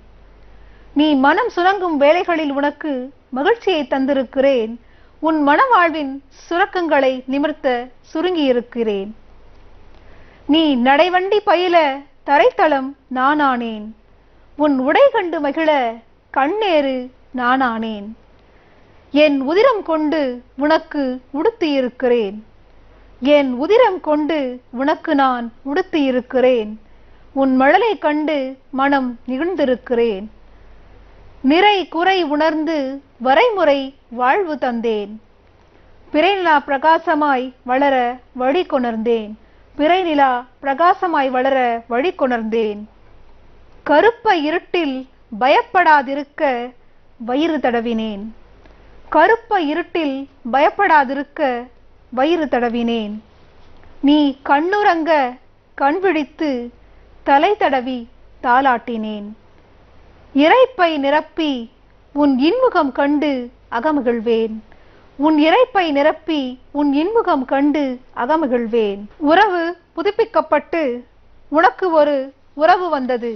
நீ மனம் சுணங்கும் வேளைகளில் உனக்கு மகிழ்ச்சியை தந்திருக்கிறேன். உன் மனவாழ்வின் சுரக்கங்களை நிமிர்த்த சுருங்கி இருக்கிறேன். நீ நடைவண்டி பயில தரைத்தளம் நானானேன். உன் உடை கண்டு மகிழ கண்ணேறு நானானேன். என் உதிரம் கொண்டு உனக்கு உடுத்தியிருக்கிறேன். என் உதிரம் கொண்டு உனக்கு நான் உடுத்தியிருக்கிறேன். உன் மழலை கண்டு மனம் நிகழ்ந்திருக்கிறேன். நிறை குறை உணர்ந்து வரைமுறை வாழ்வு தந்தேன். பிறைநிலா பிரகாசமாய் வளர வழி கொணர்ந்தேன். பிறைநிலா பிரகாசமாய் வளர வழி கொணர்ந்தேன். கருப்ப இருட்டில் பயப்படாதிருக்க வயிறு தடவினேன். கருப்ப இருட்டில் பயப்படாதிருக்க வயிறு தடவினேன். நீ கண்ணுறங்க கண் விழித்து தலை தடவி தாலாட்டினேன். இறைப்பை நிரப்பி உன் இன்முகம் கண்டு அகமகிழ்வேன். உன் இறைப்பை நிரப்பி உன் இன்முகம் கண்டு அகமகிழ்வேன். உறவு புதுப்பிக்கப்பட்டு உனக்கு ஒரு உறவு வந்தது.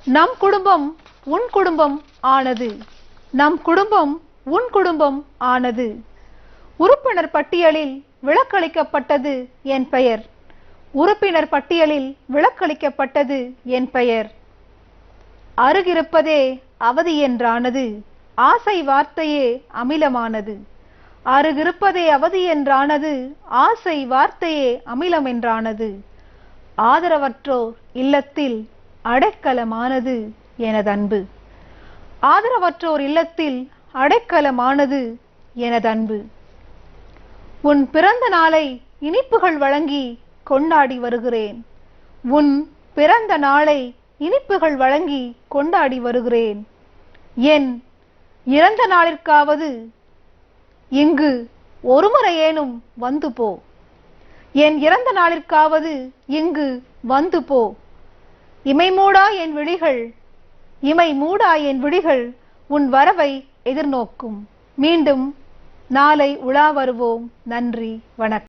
நம் குடும்பம் உன் குடும்பம் ஆனது. நம் குடும்பம் உன் குடும்பம் ஆனது. உறுப்பினர் பட்டியலில் விலக்களிக்கப்பட்டது என் பெயர். உறுப்பினர் பட்டியலில் விலக்களிக்கப்பட்டது என் பெயர். அருகிருப்பதே அவதி என்றானது. ஆசை வார்த்தையே அமிலமானது. அருகிருப்பதே அவதி என்றானது, ஆசை வார்த்தையே அமிலம் என்றானது. ஆதரவற்றோர் இல்லத்தில் அடைக்கலமானது எனதன்பு. ஆதரவற்றோர் இல்லத்தில் அடைக்கலமானது எனதன்பு. உன் பிறந்த நாளை இனிப்புகள் வழங்கி கொண்டாடி வருகிறேன். உன் பிறந்த நாளை இனிப்புகள் வழங்கி கொண்டாடி வருகிறேன். என் இறந்த நாளிற்காவது இங்கு ஒருமுறையேனும் வந்து போ. என் இறந்த நாளிற்காவது இங்கு வந்து போ. இமை மூடா என் விழிகள் உன் வரவை எதிர்நோக்கும். மீண்டும் நாளை உலா வருவோம். நன்றி, வணக்கம்.